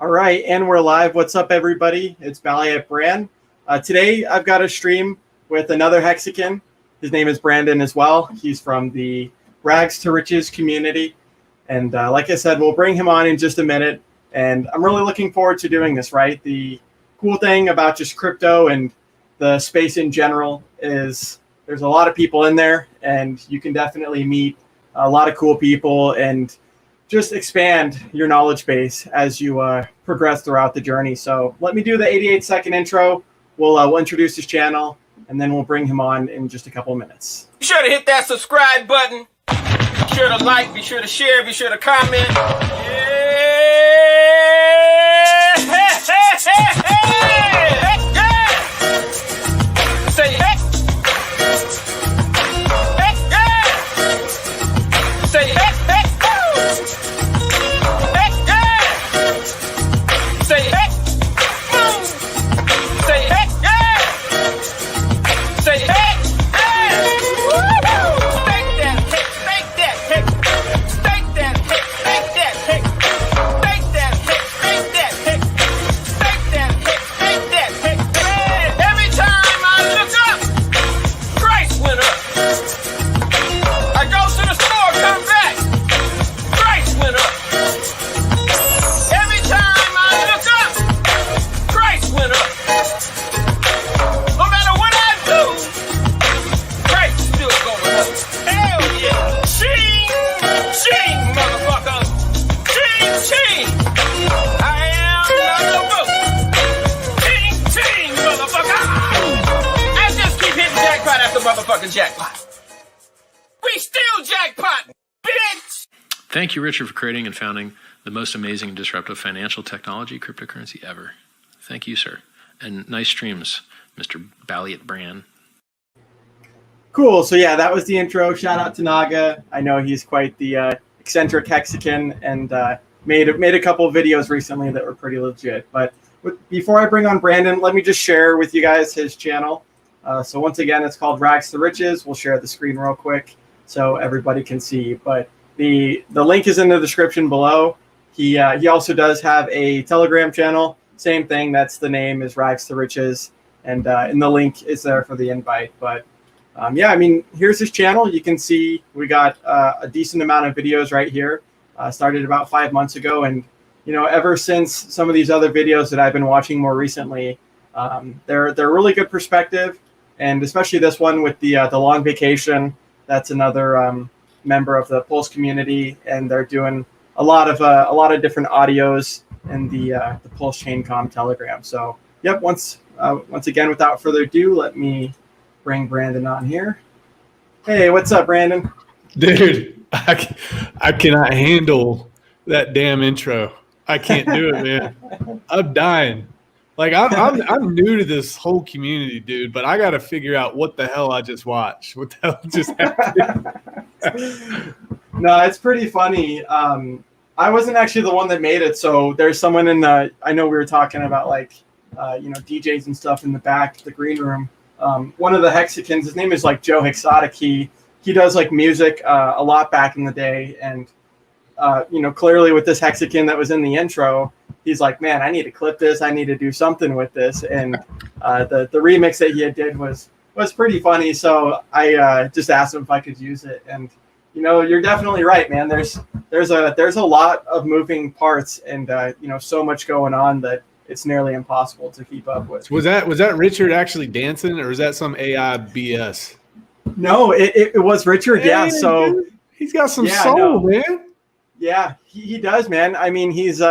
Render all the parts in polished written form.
All right, and we're live. What's up, everybody? It's BallietBran. Today, I've got a stream with another Hexican. His name is Brandon as well. He's from the Rags to Riches community. And like I said, we'll bring him on in just a minute. And I'm really looking forward to doing this, right? The cool thing about just crypto and the space in general is there's a lot of people in there, and you can definitely meet a lot of cool people and just expand your knowledge base as you progress throughout the journey. So let me do the 88-second intro. We'll introduce his channel, and then we'll bring him on in just a couple of minutes. Be sure to hit that subscribe button. Be sure to like, be sure to share, be sure to comment. Yeah. Say hey. Say hey. Say hey, boom. Say hey, yeah. Say hey, yeah. Woo-hoo. Stake that hex, stake that hex. Stake that hex, stake that hex. Stake that hex, stake that hex. Stake that hex, stake that hex. Yeah. Every time I look up, price went up. I go to the store, come back, price went up. Every time I look up, price went up. No matter what I do, price is still going up. Hell yeah. Ching, ching, motherfucker. Ching, ching. I am the boat. Ching, ching, motherfucker. I just keep hitting jackpot after motherfucking jackpot. We still jackpot, bitch. Thank you, Richard, for creating and founding the most amazing and disruptive financial technology cryptocurrency ever. Thank you, sir. And nice streams, Mr. BallietBran. Cool. So yeah, that was the intro. Shout out to Naga. I know he's quite the eccentric Hexican, and made a couple of videos recently that were pretty legit. But before I bring on Brandon, let me just share with you guys his channel. So once again, it's called Rags to Riches. We'll share the screen real quick so everybody can see. But the link is in the description below. He also does have a Telegram channel. Same thing. That's the name is Rags to Riches, and the link is there for the invite. But yeah, I mean, here's his channel. You can see we got a decent amount of videos right here. Started about 5 months ago, and ever since some of these other videos that I've been watching more recently, they're really good perspective, and especially this one with the long vacation. That's another member of the Pulse community, and they're doing a lot of different audios in the Pulse Chain.com Telegram. So, yep. Once again, without further ado, let me bring Brandon on here. Hey, what's up, Brandon? Dude, I cannot handle that damn intro. I can't do it, man. I'm dying. Like I'm new to this whole community, dude. But I got to figure out what the hell I just watched. What the hell just happened? No, it's pretty funny. I wasn't actually the one that made it. So there's someone in the, I know we were talking about like, DJs and stuff in the back, the green room. One of the Hexicans, his name is like Joe Hexotic. He does like music a lot back in the day. And, clearly with this Hexican that was in the intro, he's like, man, I need to clip this. I need to do something with this. And the remix that he had did was pretty funny. So I just asked him if I could use it. And, you're definitely right, man. There's a lot of moving parts and, so much going on that it's nearly impossible to keep up with. Was that Richard actually dancing, or is that some AI BS? No, it was Richard. Hey, yeah. So dude, he's got some soul, man. Yeah, he does, man. I mean, he's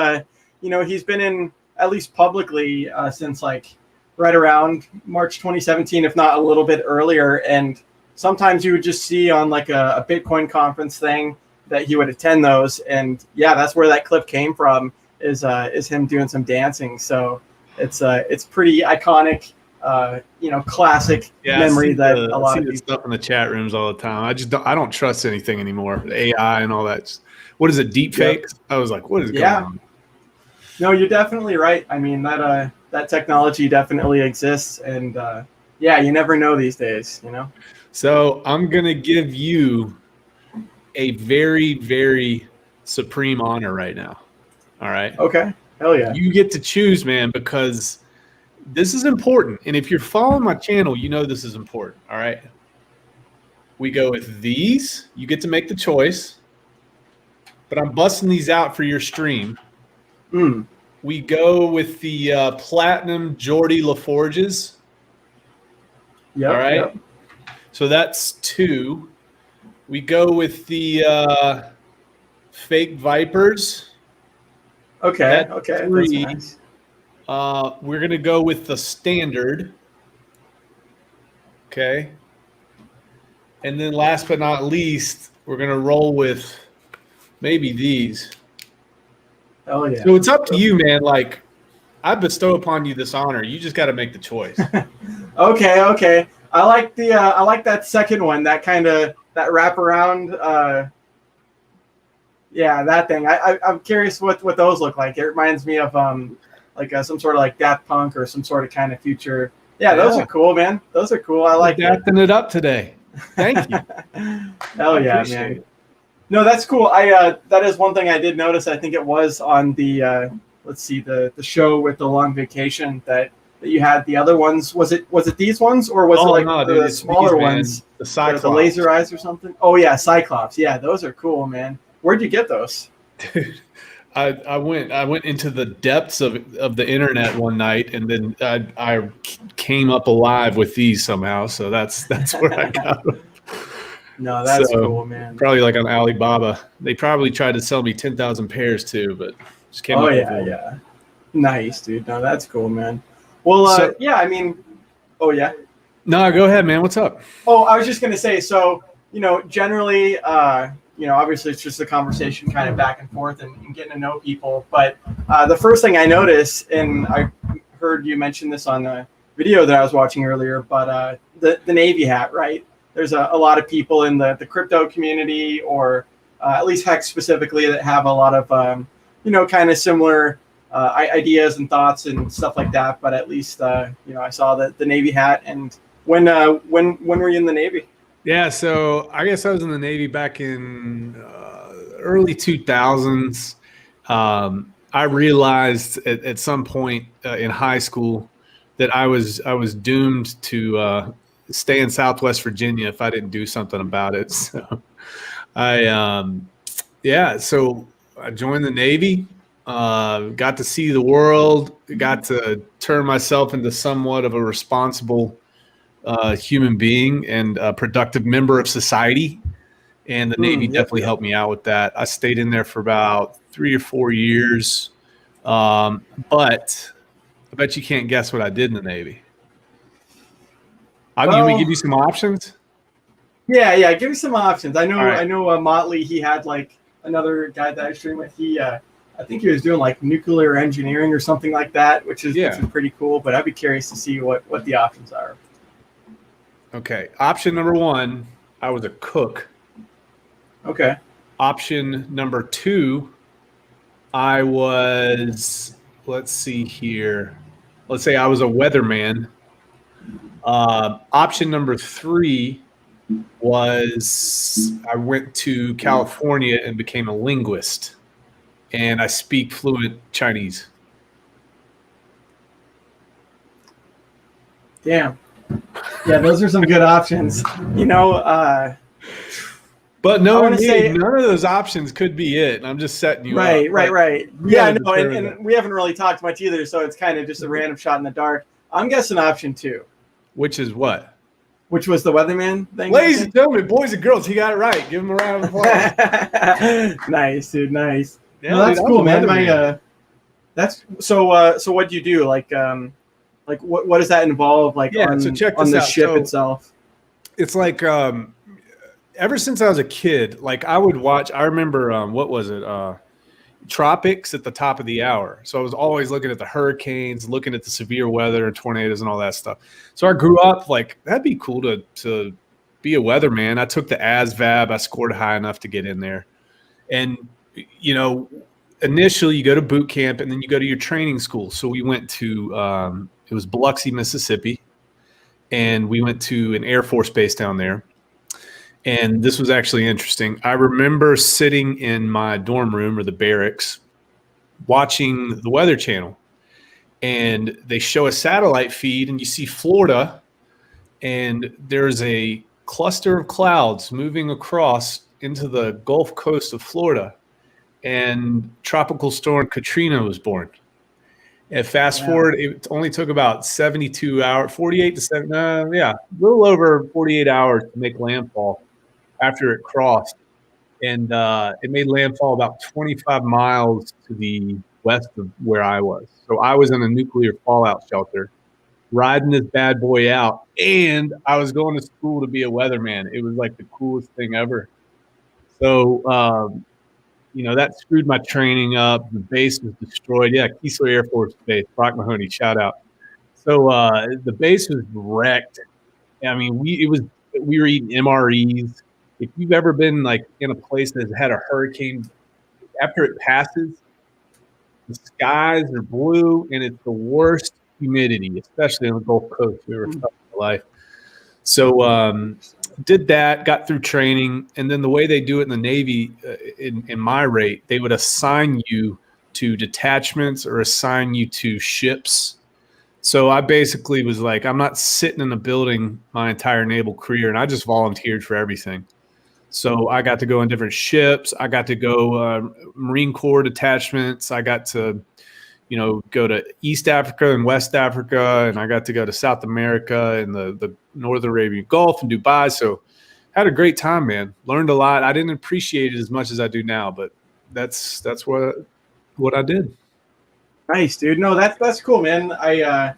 he's been in at least publicly since like right around March 2017, if not a little bit earlier. And sometimes you would just see on like a Bitcoin conference thing that he would attend those. And yeah, that's where that clip came from is him doing some dancing. So it's pretty iconic, classic memory that a lot of people stuff in the chat rooms all the time. I don't trust anything anymore. The AI and all that. What is it? Deep fakes? Yep. I was like, what is going on? No, you're definitely right. I mean, that technology definitely exists, and you never know these days, So I'm gonna give you a very, very supreme honor right now. All right. Okay. Hell yeah. You get to choose, man, because this is important. And if you're following my channel, you know this is important. All right. We go with these. You get to make the choice. But I'm busting these out for your stream. Mm. We go with the Platinum Geordie LaForges. Yep, all right. Yep. So that's 2. We go with the Fake Vipers. Okay. That's Okay. 3. That's nice. We're going to go with the Standard. Okay. And then last but not least, we're going to roll with maybe these. Hell yeah. So it's up to you, man. Like, I bestow upon you this honor. You just got to make the choice. Okay. I like that second one. That kind of that wraparound. Yeah, that thing. I'm curious what those look like. It reminds me of like some sort of like Daft Punk or some sort of kind of future. Yeah, those are cool, man. Those are cool. I like Dapting it up today. Thank you. Hell yeah, man. It. No, that's cool. That is one thing I did notice. I think it was on the let's see, the show with the long vacation that you had. The other ones, was it these ones, or was it like the smaller ones, the Cyclops, the laser eyes or something? Oh yeah, Cyclops. Yeah, those are cool, man. Where'd you get those? Dude, I went into the depths of the internet one night, and then I came up alive with these somehow. So that's where I got them. No, that's cool, man. Probably like on Alibaba. They probably tried to sell me 10,000 pairs too, but just came up with them. Yeah. Nice, dude. No, that's cool, man. Well, yeah, I mean, oh yeah. No, go ahead, man. What's up? Oh, I was just gonna say, so generally, obviously it's just a conversation kind of back and forth and getting to know people. But the first thing I noticed, and I heard you mention this on the video that I was watching earlier, but the Navy hat, right? There's a lot of people in the crypto community, or at least Hex specifically, that have a lot of kind of similar ideas and thoughts and stuff like that. But at least I saw the Navy hat. And when were you in the Navy? Yeah, so I guess I was in the Navy back in early 2000s. I realized at some point in high school that I was doomed to stay in Southwest Virginia if I didn't do something about it. So so I joined the Navy, got to see the world, got to turn myself into somewhat of a responsible human being and a productive member of society. And the Navy definitely helped me out with that. I stayed in there for about 3 or 4 years. But I bet you can't guess what I did in the Navy. You want me to give you some options? Yeah. Give me some options. I know. Right. I know. Motley. He had like another guy that I streamed with. I think he was doing like nuclear engineering or something like that, which is pretty cool. But I'd be curious to see what the options are. Okay. Option number 1, I was a cook. Okay. Option number 2, I was. Let's see here. Let's say I was a weatherman. Option number 3 was I went to California and became a linguist, and I speak fluent Chinese. Damn. Yeah, those are some good options. But none of those options could be it. I'm just setting you up. Right. Yeah, no, and we haven't really talked much either, so it's kind of just a random shot in the dark. I'm guessing option 2. Which is what? Which was the weatherman thing? Ladies and gentlemen, boys and girls, he got it right. Give him a round of applause. Nice, dude. Nice. Yeah, no, that's cool, man. That's so. So what do you do? Like what does that involve? Like on the ship itself? It's like ever since I was a kid, like I would watch. I remember what was it? Tropics at the top of the hour. So I was always looking at the hurricanes, looking at the severe weather and tornadoes and all that stuff. So I grew up like that'd be cool to be a weatherman. I took the ASVAB. I scored high enough to get in there. And initially you go to boot camp and then you go to your training school. So we went to it was Biloxi, Mississippi, and we went to an Air Force base down there. And this was actually interesting. I remember sitting in my dorm room or the barracks watching the Weather Channel, and they show a satellite feed, and you see Florida, and there's a cluster of clouds moving across into the Gulf Coast of Florida, and Tropical Storm Katrina was born. And fast forward, it only took about 72 hours, 48 to 7, a little over 48 hours to make landfall after it crossed. And it made landfall about 25 miles to the west of where I was. So I was in a nuclear fallout shelter, riding this bad boy out, and I was going to school to be a weatherman. It was like the coolest thing ever. So, that screwed my training up. The base was destroyed. Yeah, Keesler Air Force Base, Brock Mahoney, shout out. So the base was wrecked. I mean, we were eating MREs. If you've ever been like in a place that had a hurricane, after it passes, the skies are blue and it's the worst humidity, especially on the Gulf Coast. We were tough in life. So did that, got through training, and then the way they do it in the Navy, in my rate, they would assign you to detachments or assign you to ships. So I basically was like, I'm not sitting in a building my entire naval career, and I just volunteered for everything. So I got to go on different ships. I got to go Marine Corps detachments. I got to, go to East Africa and West Africa, and I got to go to South America and the Northern Arabian Gulf and Dubai. So had a great time, man. Learned a lot. I didn't appreciate it as much as I do now, but that's what I did. Nice, dude. No, that's cool, man. I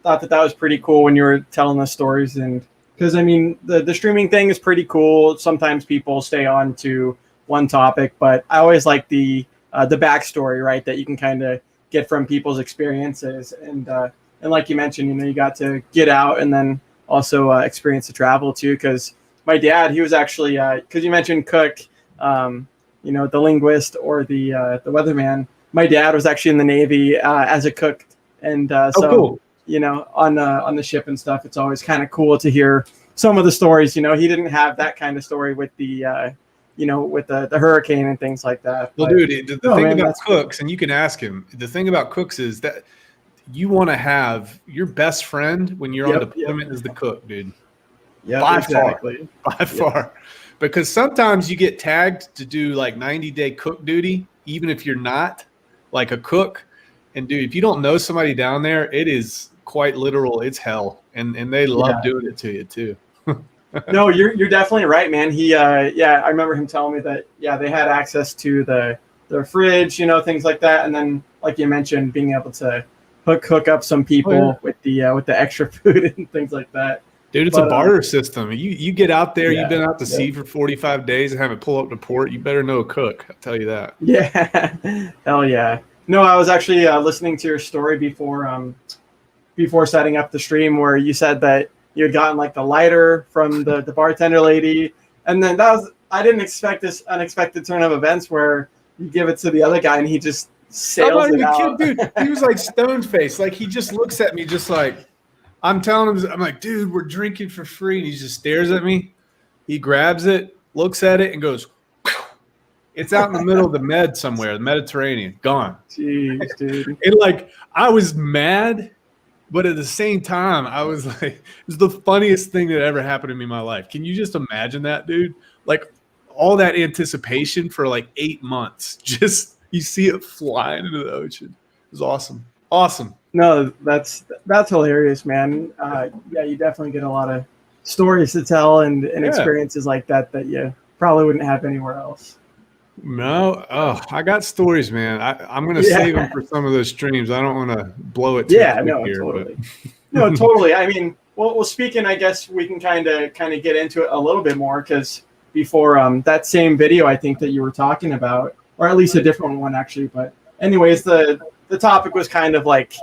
thought that was pretty cool when you were telling the stories, and because I mean the streaming thing is pretty cool. Sometimes people stay on to one topic, but I always like the backstory, right? That you can kind of get from people's experiences, and like you mentioned, you got to get out and then also experience the travel too. Because my dad, he was actually because you mentioned Cook, the linguist or the weatherman. My dad was actually in the Navy as a cook, and cool. On the ship and stuff. It's always kind of cool to hear some of the stories. He didn't have that kind of story with the with the hurricane and things like that. Well, dude, the thing about cooks, and you can ask him, the thing about cooks is that you want to have your best friend when you're on deployment is the cook, dude. Yeah, by far. Because sometimes you get tagged to do like 90-day cook duty, even if you're not like a cook. And dude, if you don't know somebody down there, it is quite literal. It's hell. And they love doing it to you too. No, you're definitely right, man. He I remember him telling me that they had access to the fridge, things like that, and then like you mentioned, being able to hook up some people with the extra food and things like that. Dude, it's a barter system. You get out there, you've been out to sea for 45 days and haven't pulled up to port, you better know a cook. I'll tell you that. Yeah. Hell yeah. No, I was actually listening to your story before setting up the stream, where you said that you had gotten like the lighter from the bartender lady, and then I didn't expect this unexpected turn of events where you give it to the other guy and he just sails it out. Dude, he was like stone faced. Like he just looks at me just like, I'm telling him, I'm like, dude, we're drinking for free. And he just stares at me. He grabs it, looks at it, and goes, it's out in the middle of the Med somewhere, the Mediterranean, gone. Jeez, dude. And like, I was mad, but at the same time, I was like, it was the funniest thing that ever happened to me in my life. Can you just imagine that, dude? Like, all that anticipation for like 8 months. Just, you see it flying into the ocean. It was awesome. Awesome. No, that's hilarious, man. You definitely get a lot of stories to tell and experiences like that you probably wouldn't have anywhere else. No, I got stories, man. I'm going to save them for some of those streams. I don't want to blow it too quick here. Totally. No, totally. I mean, well, speaking, I guess we can kind of get into it a little bit more, because before that same video, I think that you were talking about, or at least a different one actually. But anyways, the topic was kind of like,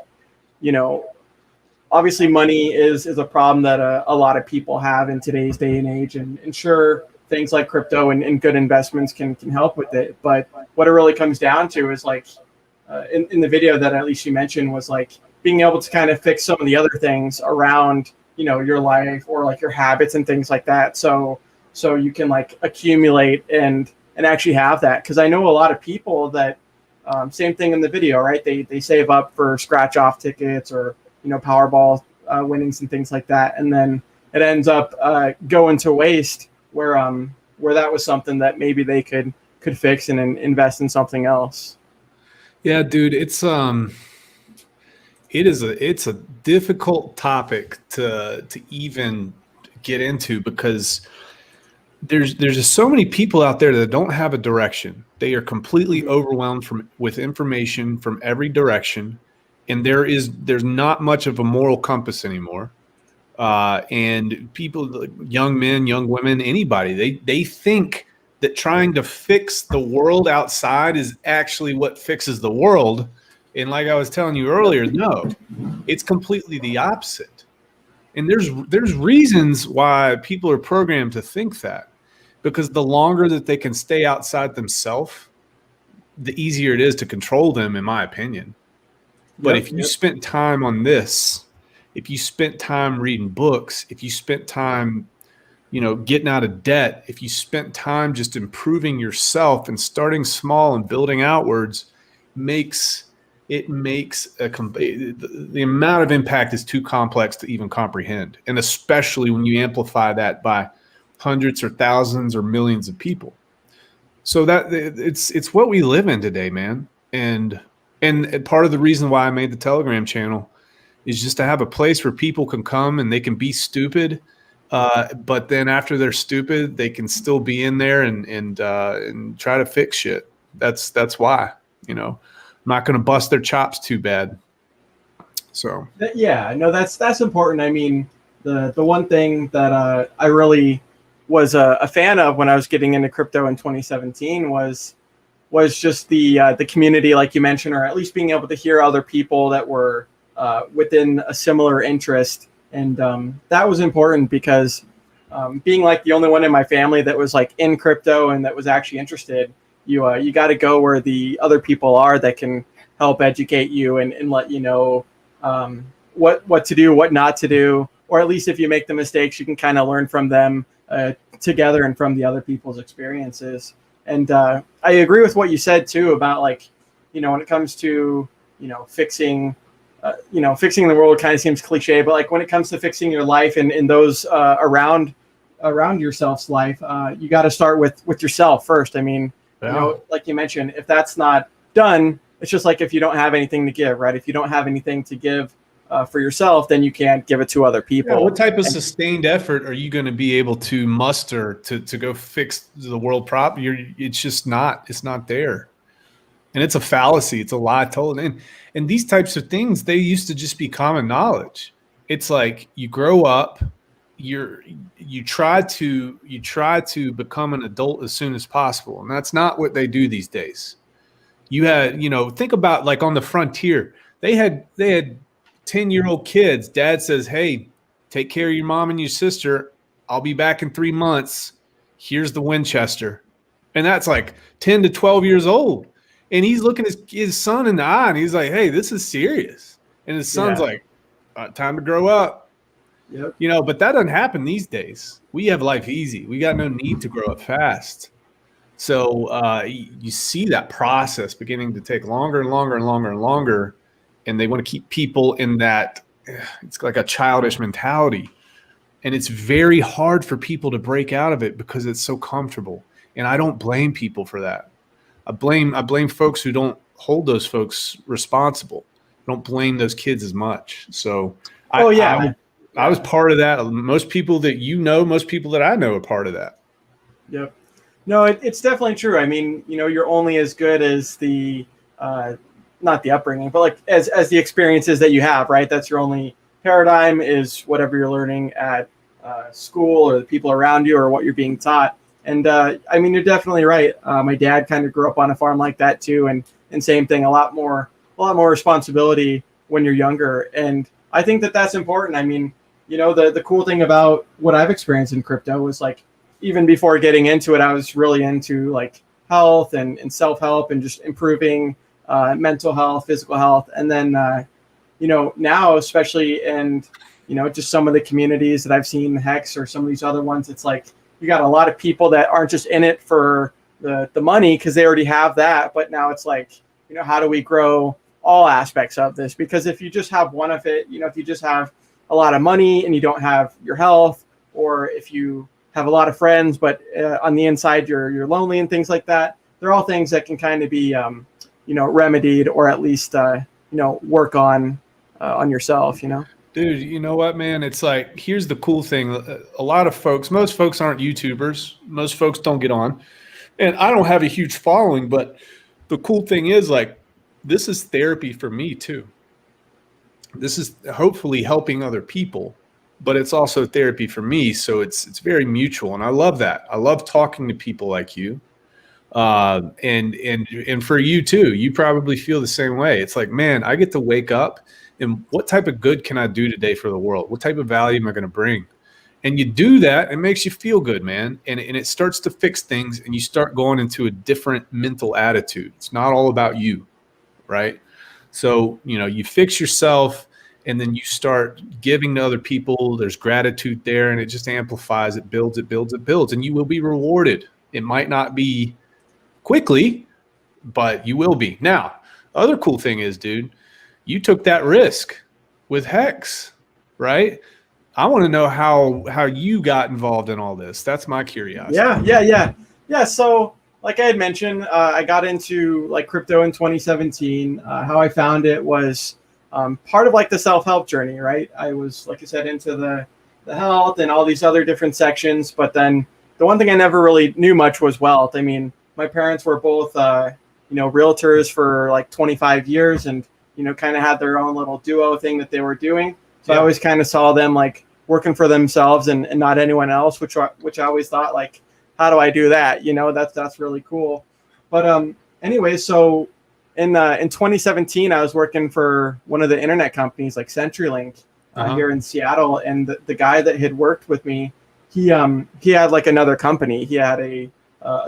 obviously money is a problem that a lot of people have in today's day and age, and sure, things like crypto and good investments can help with it. But what it really comes down to is like in the video that at least you mentioned was like being able to kind of fix some of the other things around, your life or like your habits and things like that. So you can like accumulate and actually have that. Cause I know a lot of people that Same thing in the video, right? They save up for scratch off tickets or, Powerball winnings and things like that, and then it ends up going to waste where that was something that maybe they could fix and invest in something else. Yeah, dude, it's a difficult topic to even get into, because there's just so many people out there that don't have a direction. They are completely overwhelmed with information from every direction, and there's not much of a moral compass anymore. And people, young men, young women, anybody, they think that trying to fix the world outside is actually what fixes the world. And like I was telling you earlier, no, it's completely the opposite. And there's reasons why people are programmed to think that, because the longer that they can stay outside themselves, the easier it is to control them, in my opinion. But if you spent time on this, if you spent time reading books, if you spent time, getting out of debt, if you spent time just improving yourself and starting small and building outwards, the amount of impact is too complex to even comprehend. And especially when you amplify that by hundreds or thousands or millions of people. So that it's what we live in today, man. And part of the reason why I made the Telegram channel is just to have a place where people can come and they can be stupid. But then after they're stupid, they can still be in there and try to fix shit. That's why, I'm not going to bust their chops too bad. So yeah, no, that's important. I mean, the one thing that I really was a fan of when I was getting into crypto in 2017 was just the community, like you mentioned, or at least being able to hear other people that were within a similar interest. And that was important because being like the only one in my family that was like in crypto and that was actually interested, you got to go where the other people are that can help educate you and let you know what to do, what not to do, or at least if you make the mistakes, you can kind of learn from them together and from the other people's experiences. And I agree with what you said too about when it comes to fixing the world, kind of seems cliche, but like when it comes to fixing your life and those around yourself's life, you got to start with yourself first. I mean, like you mentioned, if that's not done, it's just like if you don't have anything to give, right? If you don't have anything to give for yourself, then you can't give it to other people. Yeah, what type of sustained effort are you going to be able to muster to go fix the world problem? It's not there. And it's a fallacy. It's a lie told. And these types of things, they used to just be common knowledge. It's like you grow up, you try to become an adult as soon as possible. And that's not what they do these days. You had, think about like on the frontier, they had 10-year-old kids. Dad says, "Hey, take care of your mom and your sister. I'll be back in 3 months. Here's the Winchester." And that's like 10 to 12 years old. And he's looking his son in the eye and he's like, "Hey, this is serious." And his son's like, "Time to grow up." Yep. But that doesn't happen these days. We have life easy. We got no need to grow up fast. So you see that process beginning to take longer and longer and longer and longer. And they want to keep people in that, it's like a childish mentality. And it's very hard for people to break out of it because it's so comfortable. And I don't blame people for that. I blame folks who don't hold those folks responsible. I don't blame those kids as much. So I was part of that. Most people that most people that I know are part of that. Yep. No, it's definitely true. I mean, you're only as good as the not the upbringing, but like as the experiences that you have, right? That's your only paradigm, is whatever you're learning at school or the people around you or what you're being taught. And I mean, you're definitely right. My dad kind of grew up on a farm like that too, and same thing, a lot more responsibility when you're younger. And I think that's important. I mean, the cool thing about what I've experienced in crypto was like, even before getting into it, I was really into like health and self-help and just improving mental health, physical health. And then, now, especially in, just some of the communities that I've seen, Hex or some of these other ones, it's like you got a lot of people that aren't just in it for the money because they already have that. But now it's like, how do we grow all aspects of this? Because if you just have one of it, if you just have a lot of money and you don't have your health, or if you have a lot of friends, but on the inside you're lonely and things like that, they're all things that can kind of be, remedied, or at least, work on yourself, Dude, you know what, man? It's like, here's the cool thing. A lot of folks, most folks aren't YouTubers. Most folks don't get on. And I don't have a huge following, but the cool thing is, like, this is therapy for me too. This is hopefully helping other people, but it's also therapy for me. So it's very mutual. And I love that. I love talking to people like you. And for you too, you probably feel the same way. It's like, man, I get to wake up, and what type of good can I do today for the world? What type of value am I going to bring? And you do that, it makes you feel good, man. And it starts to fix things, and you start going into a different mental attitude. It's not all about you, right? So, you fix yourself, and then you start giving to other people. There's gratitude there, and it just amplifies, it builds, and you will be rewarded. It might not be quickly, but you will be. Now, other cool thing is, dude, you took that risk with Hex, right? I want to know how you got involved in all this. That's my curiosity. Yeah. So, like I had mentioned, I got into like crypto in 2017. How I found it was part of like the self-help journey, right? I was, like I said, into the health and all these other different sections. But then the one thing I never really knew much was wealth. I mean, my parents were both, realtors for like 25 years, and kind of had their own little duo thing that they were doing. So I always kind of saw them like working for themselves and not anyone else, which I always thought, like, how do I do that? That's really cool. But anyway, so in 2017, I was working for one of the internet companies like CenturyLink here in Seattle, and the guy that had worked with me, he had like another company. He had a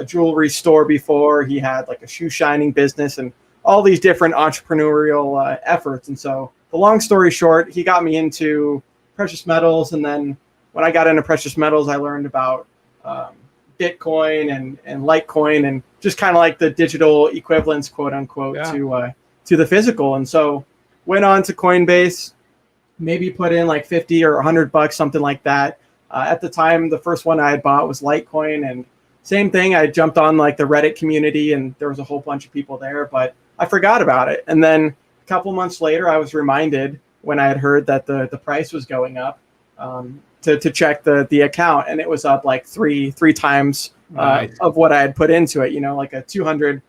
jewelry store before. He had like a shoe shining business and all these different entrepreneurial efforts. And so the long story short, he got me into precious metals. And then when I got into precious metals, I learned about Bitcoin and Litecoin, and just kind of like the digital equivalents, quote unquote, to the physical. And so went on to Coinbase, maybe put in like 50 or $100, something like that. At the time, the first one I had bought was Litecoin, and same thing. I jumped on like the Reddit community, and there was a whole bunch of people there, but I forgot about it. And then a couple months later, I was reminded when I had heard that the price was going up to check the account, and it was up like three times of what I had put into it. Like a 200%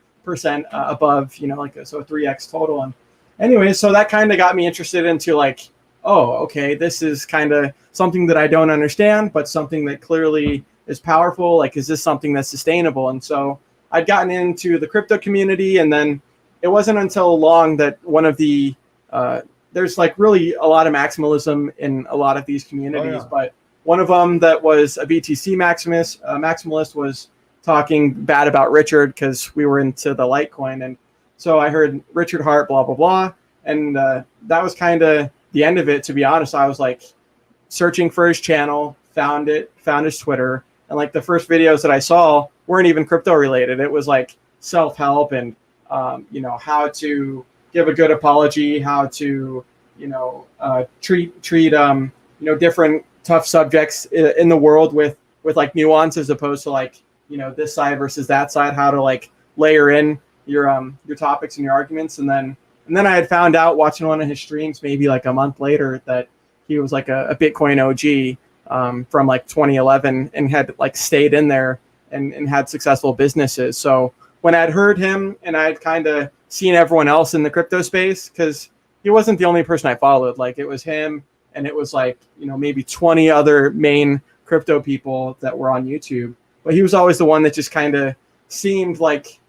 above. So 3x total. And anyway, so that kind of got me interested into like, oh, okay, this is kind of something that I don't understand, but something that clearly is powerful. Like, is this something that's sustainable? And so I'd gotten into the crypto community, and then it wasn't until long that one of the there's like really a lot of maximalism in a lot of these communities, but one of them that was a BTC maximalist was talking bad about Richard because we were into the Litecoin. And so I heard Richard Hart, blah, blah, blah. And that was kind of the end of it, to be honest. I was like searching for his channel, found his Twitter. And like the first videos that I saw weren't even crypto related. It was like self-help and, how to give a good apology, how to, treat different tough subjects in the world with like nuance, as opposed to like, this side versus that side, how to like layer in your topics and your arguments. And then I had found out watching one of his streams, maybe like a month later, that he was like a Bitcoin OG from like 2011 and had like stayed in there and had successful businesses. So when I'd heard him and I'd kind of seen everyone else in the crypto space, because he wasn't the only person I followed. Like it was him, and it was like, maybe 20 other main crypto people that were on YouTube. But he was always the one that just kind of seemed like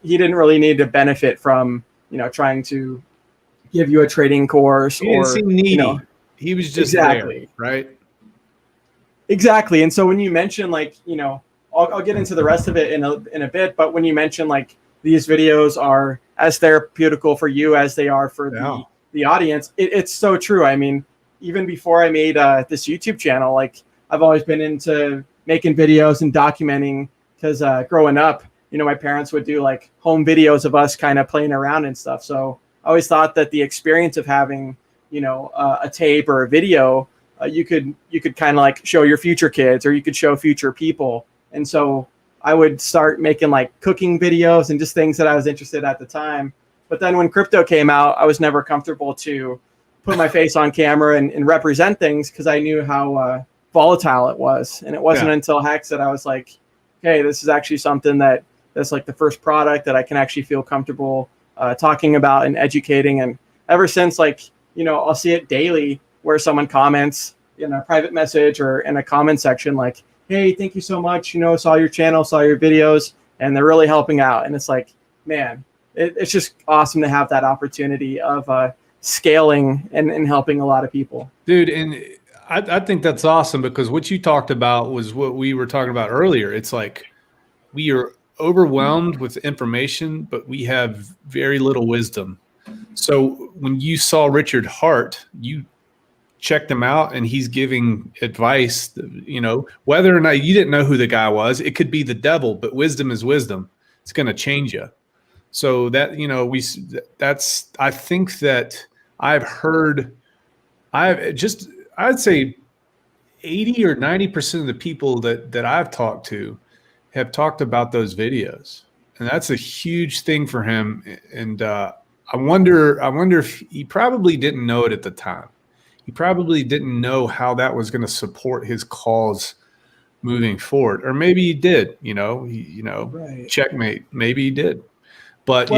he didn't really need to benefit from, trying to give you a trading course. He didn't seem needy. He was just there, right? Exactly. And so when you mention like, I'll get into the rest of it in a bit, but when you mention like these videos are as therapeutical for you as they are for the audience, it's so true. I mean, even before I made this YouTube channel, like I've always been into making videos and documenting, because growing up, my parents would do like home videos of us kind of playing around and stuff. So I always thought that the experience of having, a tape or a video, you could kind of like show your future kids, or you could show future people. And so I would start making like cooking videos and just things that I was interested at the time. But then when crypto came out, I was never comfortable to put my face on camera and represent things, because I knew how volatile it was. And it wasn't until Hex that I was like, hey, this is actually something that's like the first product that I can actually feel comfortable talking about and educating. And ever since, like, I'll see it daily where someone comments in a private message or in a comment section like, hey, thank you so much, saw your channel, saw your videos, and they're really helping out. And it's like, man, it's just awesome to have that opportunity of scaling and helping a lot of people. Dude, and I think that's awesome, because what you talked about was what we were talking about earlier. It's like we are overwhelmed with information, but we have very little wisdom. So when you saw Richard Hart, you checked him out, and he's giving advice, whether or not you didn't know who the guy was. It could be the devil, but wisdom is wisdom. It's going to change you. So that, I think that I'd say 80 or 90% of the people that I've talked to have talked about those videos, and that's a huge thing for him. And I wonder if he probably didn't know it at the time. He probably didn't know how that was going to support his cause moving forward, or maybe he did. Right. Checkmate. Maybe he did, but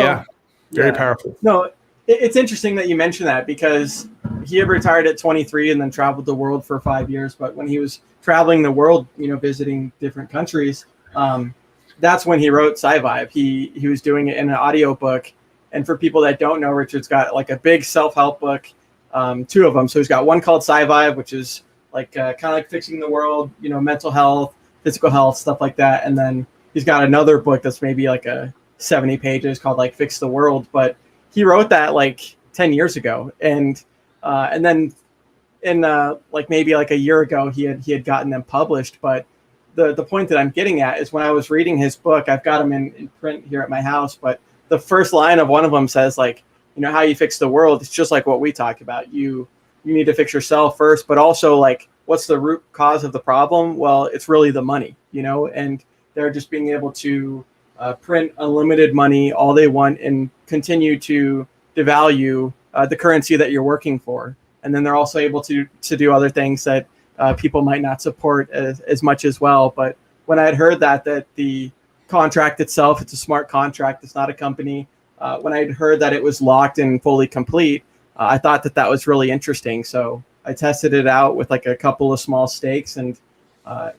very powerful. No, it's interesting that you mentioned that, because he had retired at 23 and then traveled the world for 5 years. But when he was traveling the world, visiting different countries, that's when he wrote SciVibe. He was doing it in an audiobook. And for people that don't know, Richard's got like a big self-help book, 2 of them. So he's got one called SciVibe, which is like kind of like fixing the world, mental health, physical health, stuff like that. And then he's got another book that's maybe like 70 pages called like Fix the World. But he wrote that like 10 years ago. And then in like maybe like a year ago, he had gotten them published. But the point that I'm getting at is, when I was reading his book, I've got them in print here at my house, but the first line of one of them says like, how you fix the world. It's just like what we talked about. You need to fix yourself first, but also like, what's the root cause of the problem? Well, it's really the money, and they're just being able to print unlimited money all they want and continue to devalue the currency that you're working for. And then they're also able to do other things that people might not support as much as well. But when I had heard that the contract itself, it's a smart contract, it's not a company. When I had heard that it was locked and fully complete, I thought that was really interesting. So I tested it out with like a couple of small stakes, and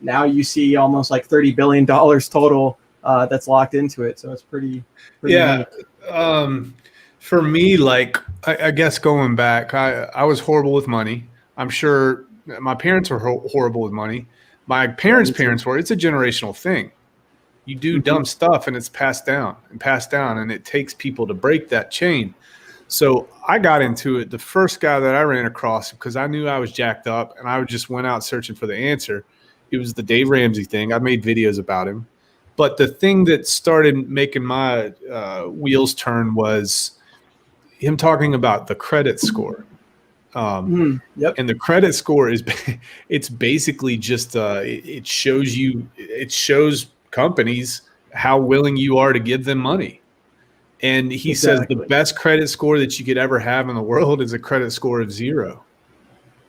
now you see almost like $30 billion total that's locked into it. So it's pretty yeah. Neat. For me, like, I guess going back, I was horrible with money. I'm sure my parents were horrible with money. My parents' parents were. It's a generational thing. You do dumb stuff and it's passed down, and it takes people to break that chain. So I got into it. The first guy that I ran across, because I knew I was jacked up and I just went out searching for the answer, it was the Dave Ramsey thing. I made videos about him. But the thing that started making my wheels turn was him talking about the credit score. And the credit score it's basically just it shows companies how willing you are to give them money. And he says the best credit score that you could ever have in the world is a credit score of 0.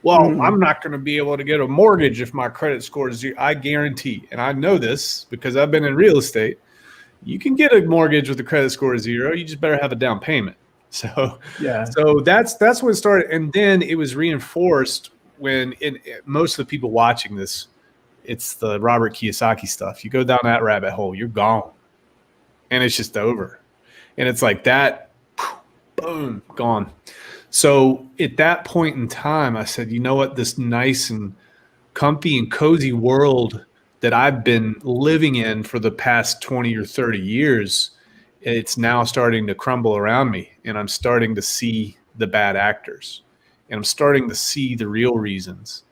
Well, I'm not going to be able to get a mortgage if my credit score is 0. I guarantee, and I know this because I've been in real estate, you can get a mortgage with a credit score of 0. You just better have a down payment. So that's when it started. And then it was reinforced when most of the people watching this, it's the Robert Kiyosaki stuff. You go down that rabbit hole, you're gone. And it's just over. And it's like that, boom, gone. So at that point in time, I said, you know what, this nice and comfy and cozy world that I've been living in for the past 20 or 30 years, it's now starting to crumble around me. And I'm starting to see the bad actors. And I'm starting to see the real reasons.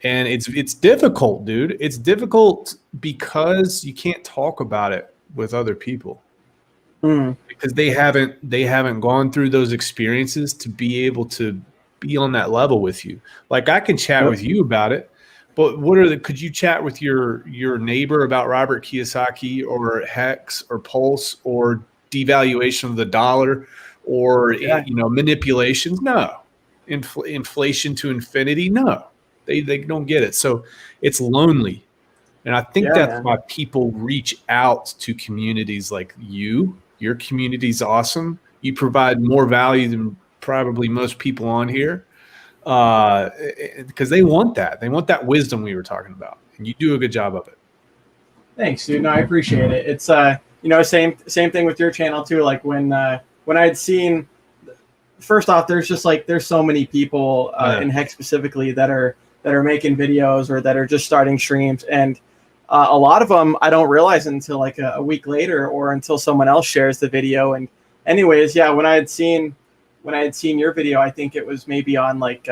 And it's difficult, dude. It's difficult because you can't talk about it with other people Mm. because they haven't gone through those experiences to be able to be on that level with you. Like I can chat with you about it, but could you chat with your neighbor about Robert Kiyosaki or Hex or Pulse or devaluation of the dollar or manipulations? No. Inflation to infinity? No. They don't get it. So it's lonely. And I think that's why people reach out to communities like you. Your community's awesome. You provide more value than probably most people on here because they want that. They want that wisdom we were talking about. And you do a good job of it. Thanks, dude. No, I appreciate it. It's same thing with your channel too. Like when I'd seen, first off, there's so many people in Hex specifically that are making videos or that are just starting streams, and a lot of them I don't realize until like a week later or until someone else shares the video. And anyways, when I had seen your video, I think it was maybe on like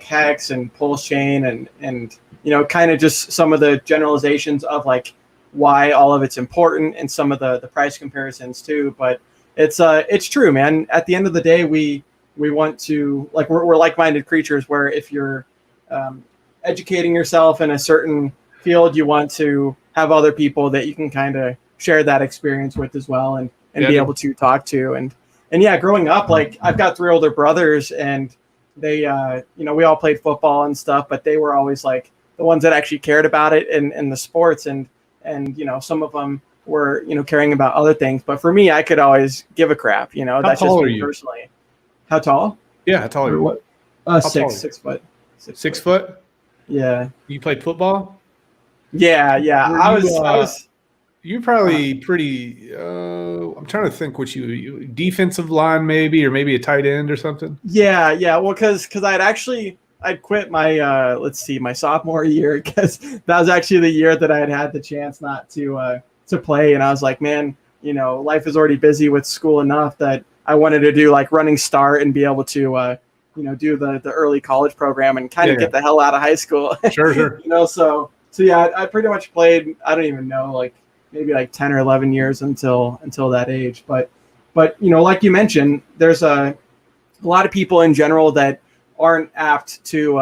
Hex and Pulse Chain and kind of just some of the generalizations of like why all of it's important and some of the price comparisons too. But it's true, man. At the end of the day, we want to, like, we're like-minded creatures where if you're educating yourself in a certain field, you want to have other people that you can kind of share that experience with as well and be able to talk to. And growing up, like I've got 3 older brothers and they, we all played football and stuff, but they were always like the ones that actually cared about it and the sports. And some of them were, caring about other things. But for me, I could always give a crap, that's just me personally. How tall? Yeah, how tall are you? What? 6 foot. 6 foot? Yeah. You played football? Yeah. I was. You're probably pretty. I'm trying to think what you defensive line maybe, or maybe a tight end or something. Yeah. Well, because I'd quit my my sophomore year because that was actually the year that I had the chance not to play, and I was like, man, life is already busy with school enough that I wanted to do like running start and be able to do the early college program and kind of get the hell out of high school. Sure. So yeah, I pretty much played, I don't even know, like maybe like 10 or 11 years until that age. But like you mentioned, there's a lot of people in general that aren't apt to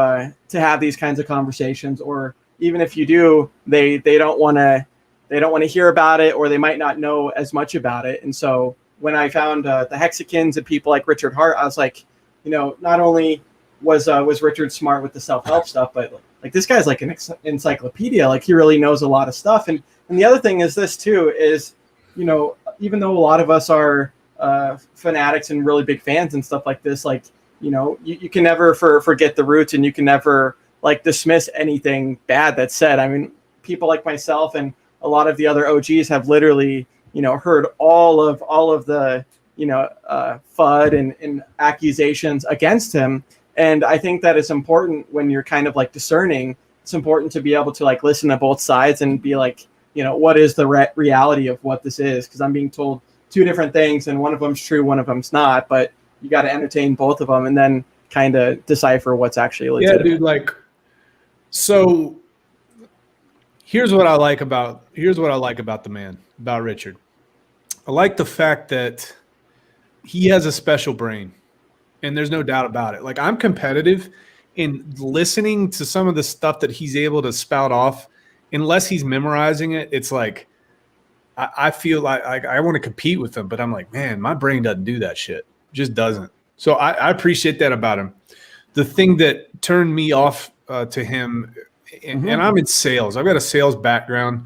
have these kinds of conversations, or even if you do, they don't want to hear about it, or they might not know as much about it. And so when I found the Hexicans and people like Richard Hart, I was like, not only was Richard smart with the self-help stuff, but like this guy's like an encyclopedia. Like he really knows a lot of stuff. And the other thing is this too, is, even though a lot of us are fanatics and really big fans and stuff like this, like, you can never forget the roots, and you can never like dismiss anything bad that's said. I mean, people like myself and a lot of the other OGs have literally, heard all of the, FUD and accusations against him. And I think that it's important when you're kind of like discerning, it's important to be able to like listen to both sides and be like, what is the reality of what this is? Because I'm being told 2 different things, and one of them's true, one of them's not, but you got to entertain both of them and then kind of decipher what's actually legitimate. Yeah, dude, like, so here's what I like about the man, about Richard. I like the fact that he has a special brain, and there's no doubt about it. Like, I'm competitive in listening to some of the stuff that he's able to spout off. Unless he's memorizing it, it's like I feel like I want to compete with him, but I'm like, man, my brain doesn't do that shit. It just doesn't. So I appreciate that about him. The thing that turned me off to him, and I'm in sales. I've got a sales background,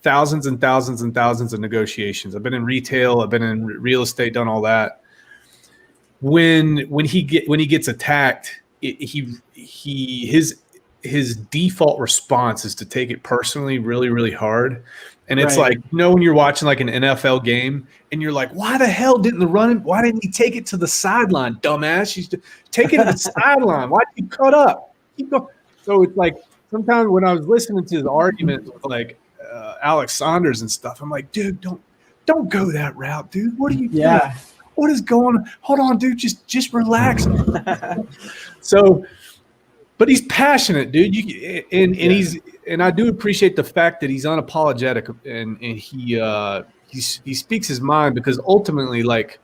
thousands and thousands and thousands of negotiations. I've been in retail. I've been in real estate, done all that. When he gets attacked, his default response is to take it personally, really, really hard. And it's like, when you're watching like an NFL game and you're like, why the hell why didn't he take it to the sideline, dumbass? Take it to the sideline. Why did you cut up? Keep going. So it's like, sometimes when I was listening to his arguments with like Alex Saunders and stuff, I'm like, dude, don't go that route, dude. What are you doing? What is going on? Hold on, dude. Just relax. So But he's passionate, dude. And I do appreciate the fact that he's unapologetic and he speaks his mind, because ultimately, like,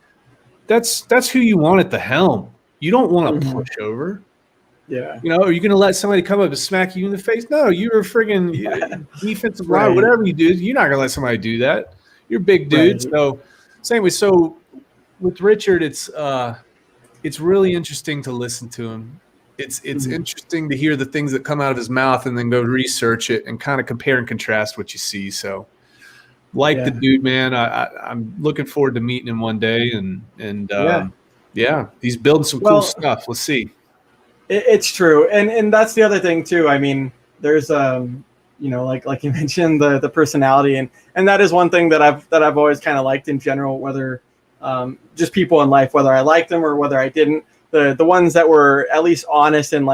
that's who you want at the helm. You don't want to push over. Yeah. You know, are you going to let somebody come up and smack you in the face? No, you're a friggin' defensive line, Right. whatever you do. You're not going to let somebody do that. You're a big dude. Right. So same way. So with Richard, it's really interesting to listen to him. It's interesting to hear the things that come out of his mouth and then go research it and kind of compare and contrast what you see. So the dude, man. I'm looking forward to meeting him one day, and he's building some cool stuff. Let's see. It's true, and that's the other thing too. I mean, there's like you mentioned, the personality, and that is one thing that I've always kind of liked in general, whether just people in life, whether I liked them or whether I didn't. The ones that were at least honest and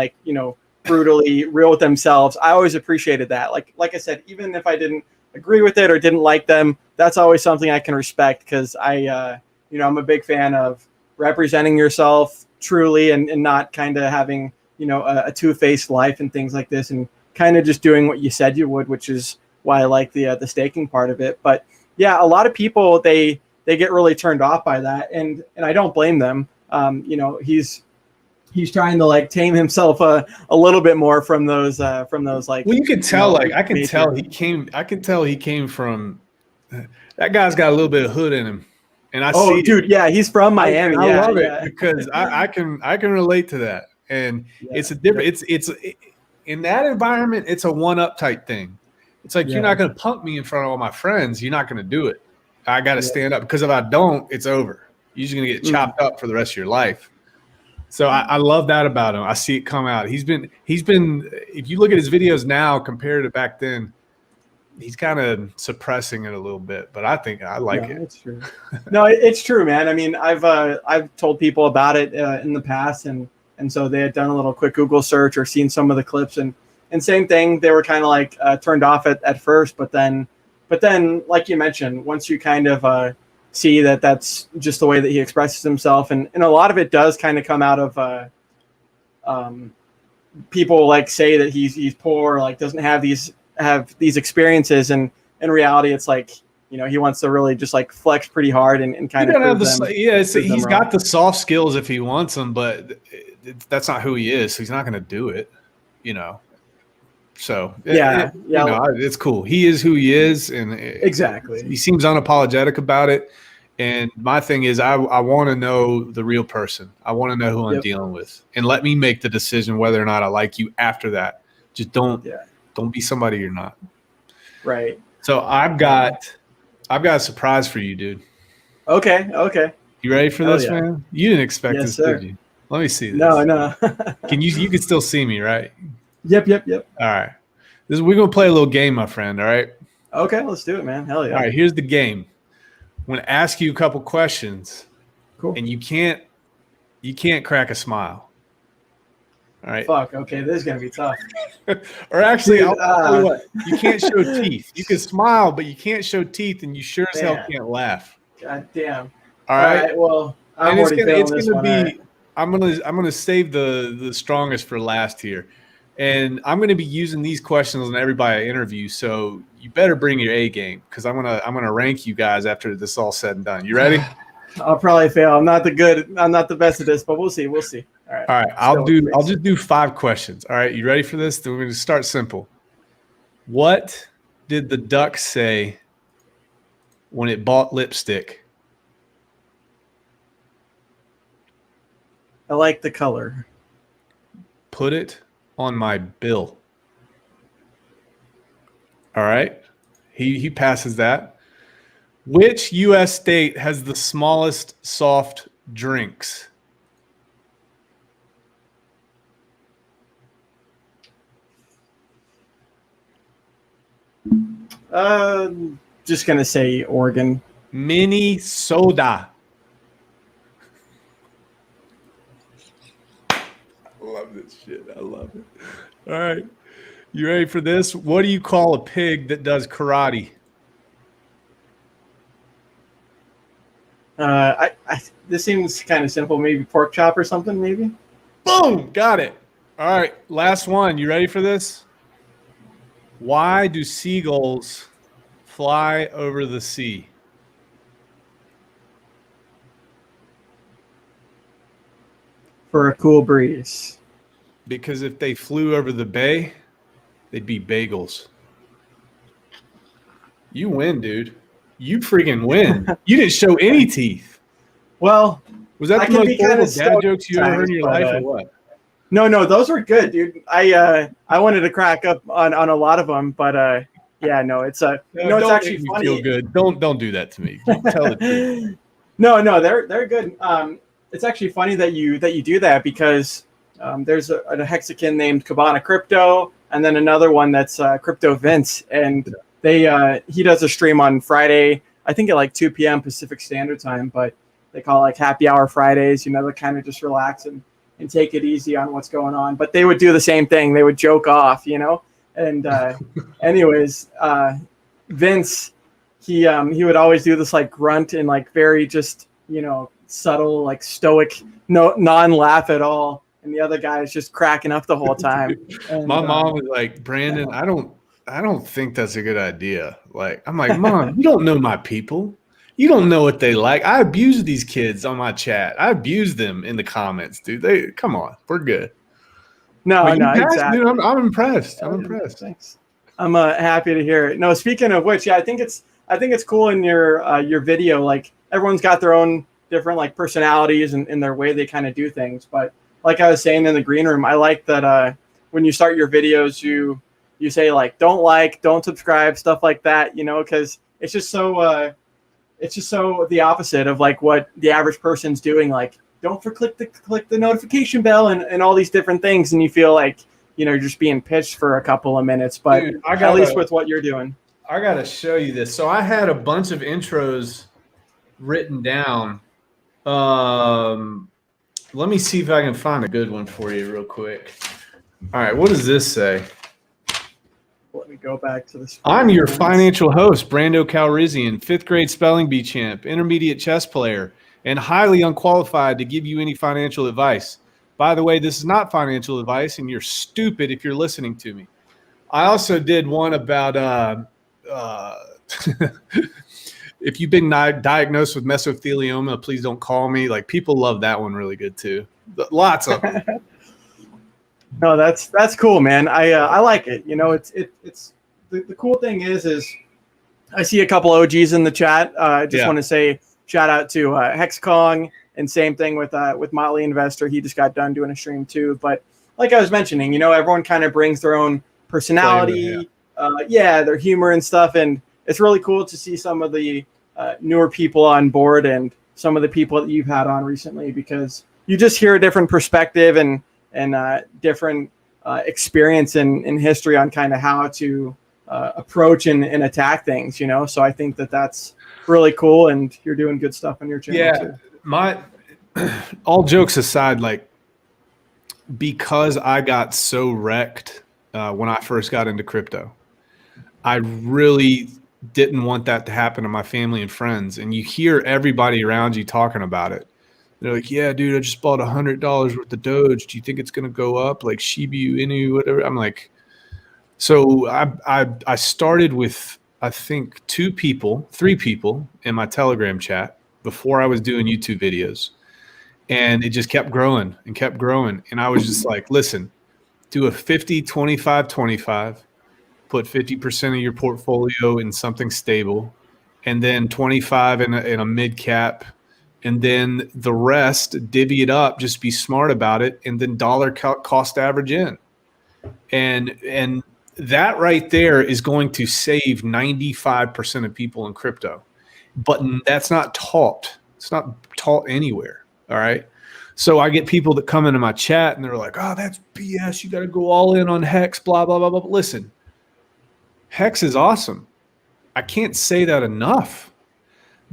brutally real with themselves, I always appreciated that. Like I said, even if I didn't agree with it or didn't like them, that's always something I can respect, because I'm a big fan of representing yourself truly and not kind of having a two-faced life and things like this, and kind of just doing what you said you would, which is why I like the staking part of it. But yeah, a lot of people they get really turned off by that, and I don't blame them. He's trying to tame himself a little bit more from those well, you can tell, I can tell he came from, that guy's got a little bit of hood in him. And I see, dude, yeah, he's from Miami. I love it because I can relate to that. And it's a different, it's in that environment, it's a one-up type thing. It's like, you're not going to punk me in front of all my friends. You're not going to do it. I got to stand up, because if I don't, it's over. You're just going to get chopped up for the rest of your life. So I love that about him. I see it come out. He's been, if you look at his videos now compared to back then, he's kind of suppressing it a little bit, but I think I like it. It's true. No, it's true, man. I mean, I've told people about it in the past, and so they had done a little quick Google search or seen some of the clips, and same thing. They were kind of turned off at first, but then, like you mentioned, once you kind of see that that's just the way that he expresses himself, and a lot of it does kind of come out of people say that he's poor, doesn't have these experiences, and in reality it's he wants to really just flex pretty hard and kind of he's got the soft skills if he wants them, but that's not who he is, so he's not going to do it, so it's cool. He is who he is, and exactly, he seems unapologetic about it. And my thing is, I want to know the real person. I want to know who I'm dealing with, and let me make the decision whether or not I like you after that. Just don't be somebody you're not. Right. So I've got a surprise for you, dude. Okay. You ready for this, man? You didn't expect this, sir. did you? Let me see this. No. You can still see me, right? Yep. All right. We're gonna play a little game, my friend. All right. Okay, let's do it, man. Hell yeah. All right. Here's the game. I'm gonna ask you a couple questions. Cool. And you can't crack a smile. All right. Fuck. Okay, this is gonna be tough. Or actually, I'll tell you what. You can't show teeth. You can smile, but you can't show teeth, and you sure as hell can't laugh. God damn. All right. Well, it's gonna be. I'm gonna save the strongest for last here, and I'm gonna be using these questions on everybody I interview. So you better bring your A game, because I'm gonna rank you guys after this all said and done. You ready? I'll probably fail. I'm not the best at this, but we'll see. All right. I'll just do 5 questions. All right. You ready for this? Then we're going to start simple. What did the duck say when it bought lipstick? I like the color. Put it on my bill. All right. He passes that. Which U.S. state has the smallest soft drinks? Just gonna say Oregon. Minnesota. I love this shit. I love it. All right. You ready for this? What do you call a pig that does karate? This seems kind of simple. Maybe pork chop or something. Maybe. Boom! Got it. All right, last one. You ready for this? Why do seagulls fly over the sea? For a cool breeze. Because if they flew over the bay, they'd be bagels. You win, dude. You freaking win. You didn't show any teeth. Well, Was that I the can most be kinda horrible dad stoked jokes you ever heard in your sometimes, life, but, or what? No, those were good, dude. I wanted to crack up on a lot of them, but yeah, no, it's No, it's don't actually make me funny. feel good. Don't do that to me. You tell the truth. No, they're good. It's actually funny that you do that because there's a Hexican named Cabana Crypto, and then another one that's Crypto Vince, and he does a stream on Friday, I think at like 2 p.m. Pacific Standard Time, but they call it like Happy Hour Fridays. You know, they kind of just relax and take it easy on what's going on. But they would do the same thing. They would joke off, you know. And anyways, Vince, he would always do this like grunt and like very just, you know, subtle, like stoic, no non-laugh at all. And the other guy is just cracking up the whole time. And, My mom was like, Brandon, I don't think that's a good idea. Like, I'm like, Mom, you don't know my people. You don't know what they like. I abuse these kids on my chat. I abuse them in the comments, dude. Come on, we're good. No, But you passed, exactly. dude. I'm impressed. I'm impressed. Thanks. I'm happy to hear it. No, speaking of which, yeah, I think it's cool in your video. Like everyone's got their own different like personalities and in their way they kind of do things. But like I was saying in the green room, I like that when you start your videos, you say like don't subscribe, stuff like that. You know, because it's just so the opposite of like what the average person's doing. Like don't click the notification bell and all these different things, and you feel like, you know, you're just being pitched for a couple of minutes. But Dude, at least with what you're doing. I gotta show you this. So I had a bunch of intros written down. Let me see if I can find a good one for you real quick. All right, what does this say? Let me go back to this. I'm your financial host, Brando Calrissian, 5th grade spelling bee champ, intermediate chess player, and highly unqualified to give you any financial advice. By the way, this is not financial advice, and you're stupid if you're listening to me. I also did one about if you've been diagnosed with mesothelioma, please don't call me. Like, people love that one really good too. Lots of them. No, that's cool, man. I like it. You know, it's the cool thing is I see a couple OGs in the chat. I just want to say shout out to Hexkong, and same thing with Motley Investor. He just got done doing a stream too. But like I was mentioning, you know, everyone kind of brings their own personality, their humor and stuff, and it's really cool to see some of the newer people on board and some of the people that you've had on recently, because you just hear a different perspective and different experience in history on kind of how to approach and attack things, you know. So I think that's really cool, and you're doing good stuff on your channel too. All jokes aside, like, because I got so wrecked when I first got into crypto, I really didn't want that to happen to my family and friends. And you hear everybody around you talking about it. They're like, yeah, dude, I just bought $100 worth of Doge. Do you think it's going to go up? Like Shibu, Inu, whatever. I'm like, so I started with, I think, 3 people in my Telegram chat before I was doing YouTube videos. And it just kept growing and kept growing. And I was just like, listen, do a 50, 25, 25, put 50% of your portfolio in something stable, and then 25 in a mid cap. And then the rest, divvy it up, just be smart about it, and then dollar cost average in. And that right there is going to save 95% of people in crypto. But that's not taught. It's not taught anywhere, all right? So I get people that come into my chat, and they're like, oh, that's BS. You got to go all in on Hex, blah, blah, blah, blah. But listen, Hex is awesome. I can't say that enough.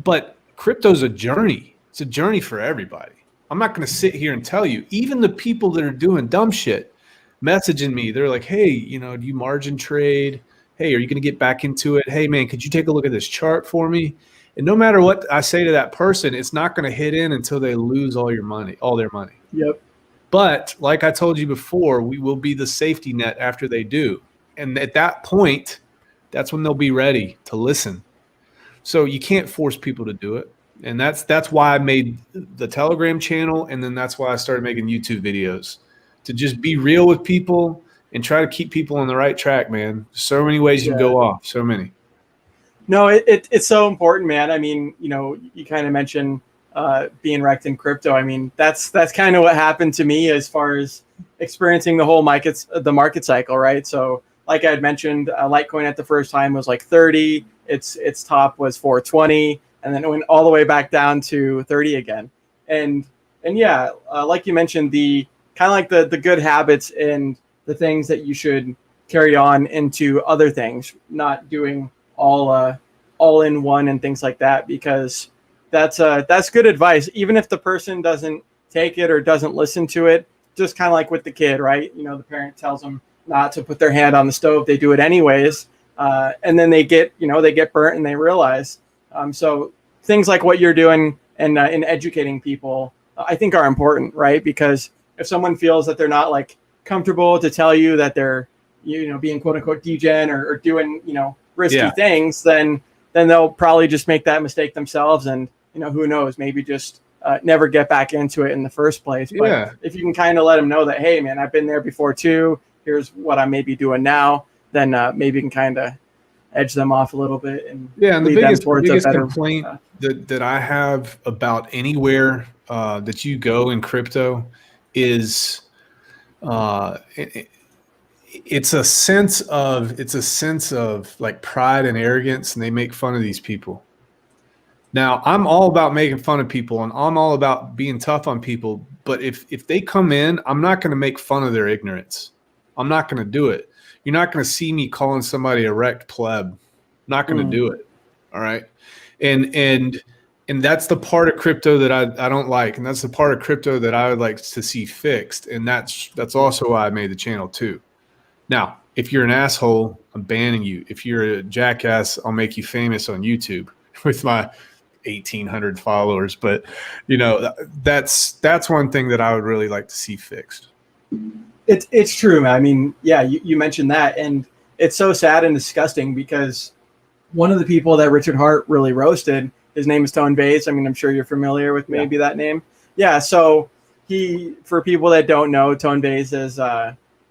But crypto's a journey. It's a journey for everybody. I'm not going to sit here and tell you. Even the people that are doing dumb shit, messaging me, they're like, hey, you know, do you margin trade? Hey, are you going to get back into it? Hey, man, could you take a look at this chart for me? And no matter what I say to that person, it's not going to hit in until they lose all their money. Yep. But like I told you before, we will be the safety net after they do. And at that point, that's when they'll be ready to listen. So you can't force people to do it. And that's why I made the Telegram channel. And then that's why I started making YouTube videos, to just be real with people and try to keep people on the right track, man. So many ways you can go off. So many. No, it's so important, man. I mean, you kind of mentioned being wrecked in crypto. I mean, that's kind of what happened to me as far as experiencing the whole market cycle, right? So, like I had mentioned, Litecoin at the first time was like 30. Its top was 420, and then it went all the way back down to 30 again. And yeah, like you mentioned, the kind of like the good habits and the things that you should carry on into other things, not doing all in one and things like that, because that's good advice. Even if the person doesn't take it or doesn't listen to it, just kind of like with the kid, right? The parent tells them not to put their hand on the stove. They do it anyways. And then they get burnt and they realize. So things like what you're doing and in educating people, I think are important, right? Because if someone feels that they're not like comfortable to tell you that they're, being quote unquote degen or doing, risky things, then they'll probably just make that mistake themselves. And, who knows, maybe just never get back into it in the first place. But if you can kind of let them know that, hey, man, I've been there before too. Here's what I may be doing now. Then maybe you can kind of edge them off a little bit. And the biggest better complaint that I have about anywhere that you go in crypto is it's a sense of like pride and arrogance, and they make fun of these people. Now, I'm all about making fun of people, and I'm all about being tough on people. But if they come in, I'm not going to make fun of their ignorance. I'm not going to do it. You're not going to see me calling somebody a wrecked pleb. I'm not going to do it. All right. And that's the part of crypto that I don't like. And that's the part of crypto that I would like to see fixed. And that's also why I made the channel too. Now, if you're an asshole, I'm banning you. If you're a jackass, I'll make you famous on YouTube with my 1,800 followers. But that's one thing that I would really like to see fixed. It's true, man. I mean, yeah, you mentioned that, and it's so sad and disgusting because one of the people that Richard Hart really roasted, his name is Tone Bays. I mean, I'm sure you're familiar with maybe that name. Yeah, so for people that don't know, Tone Bays is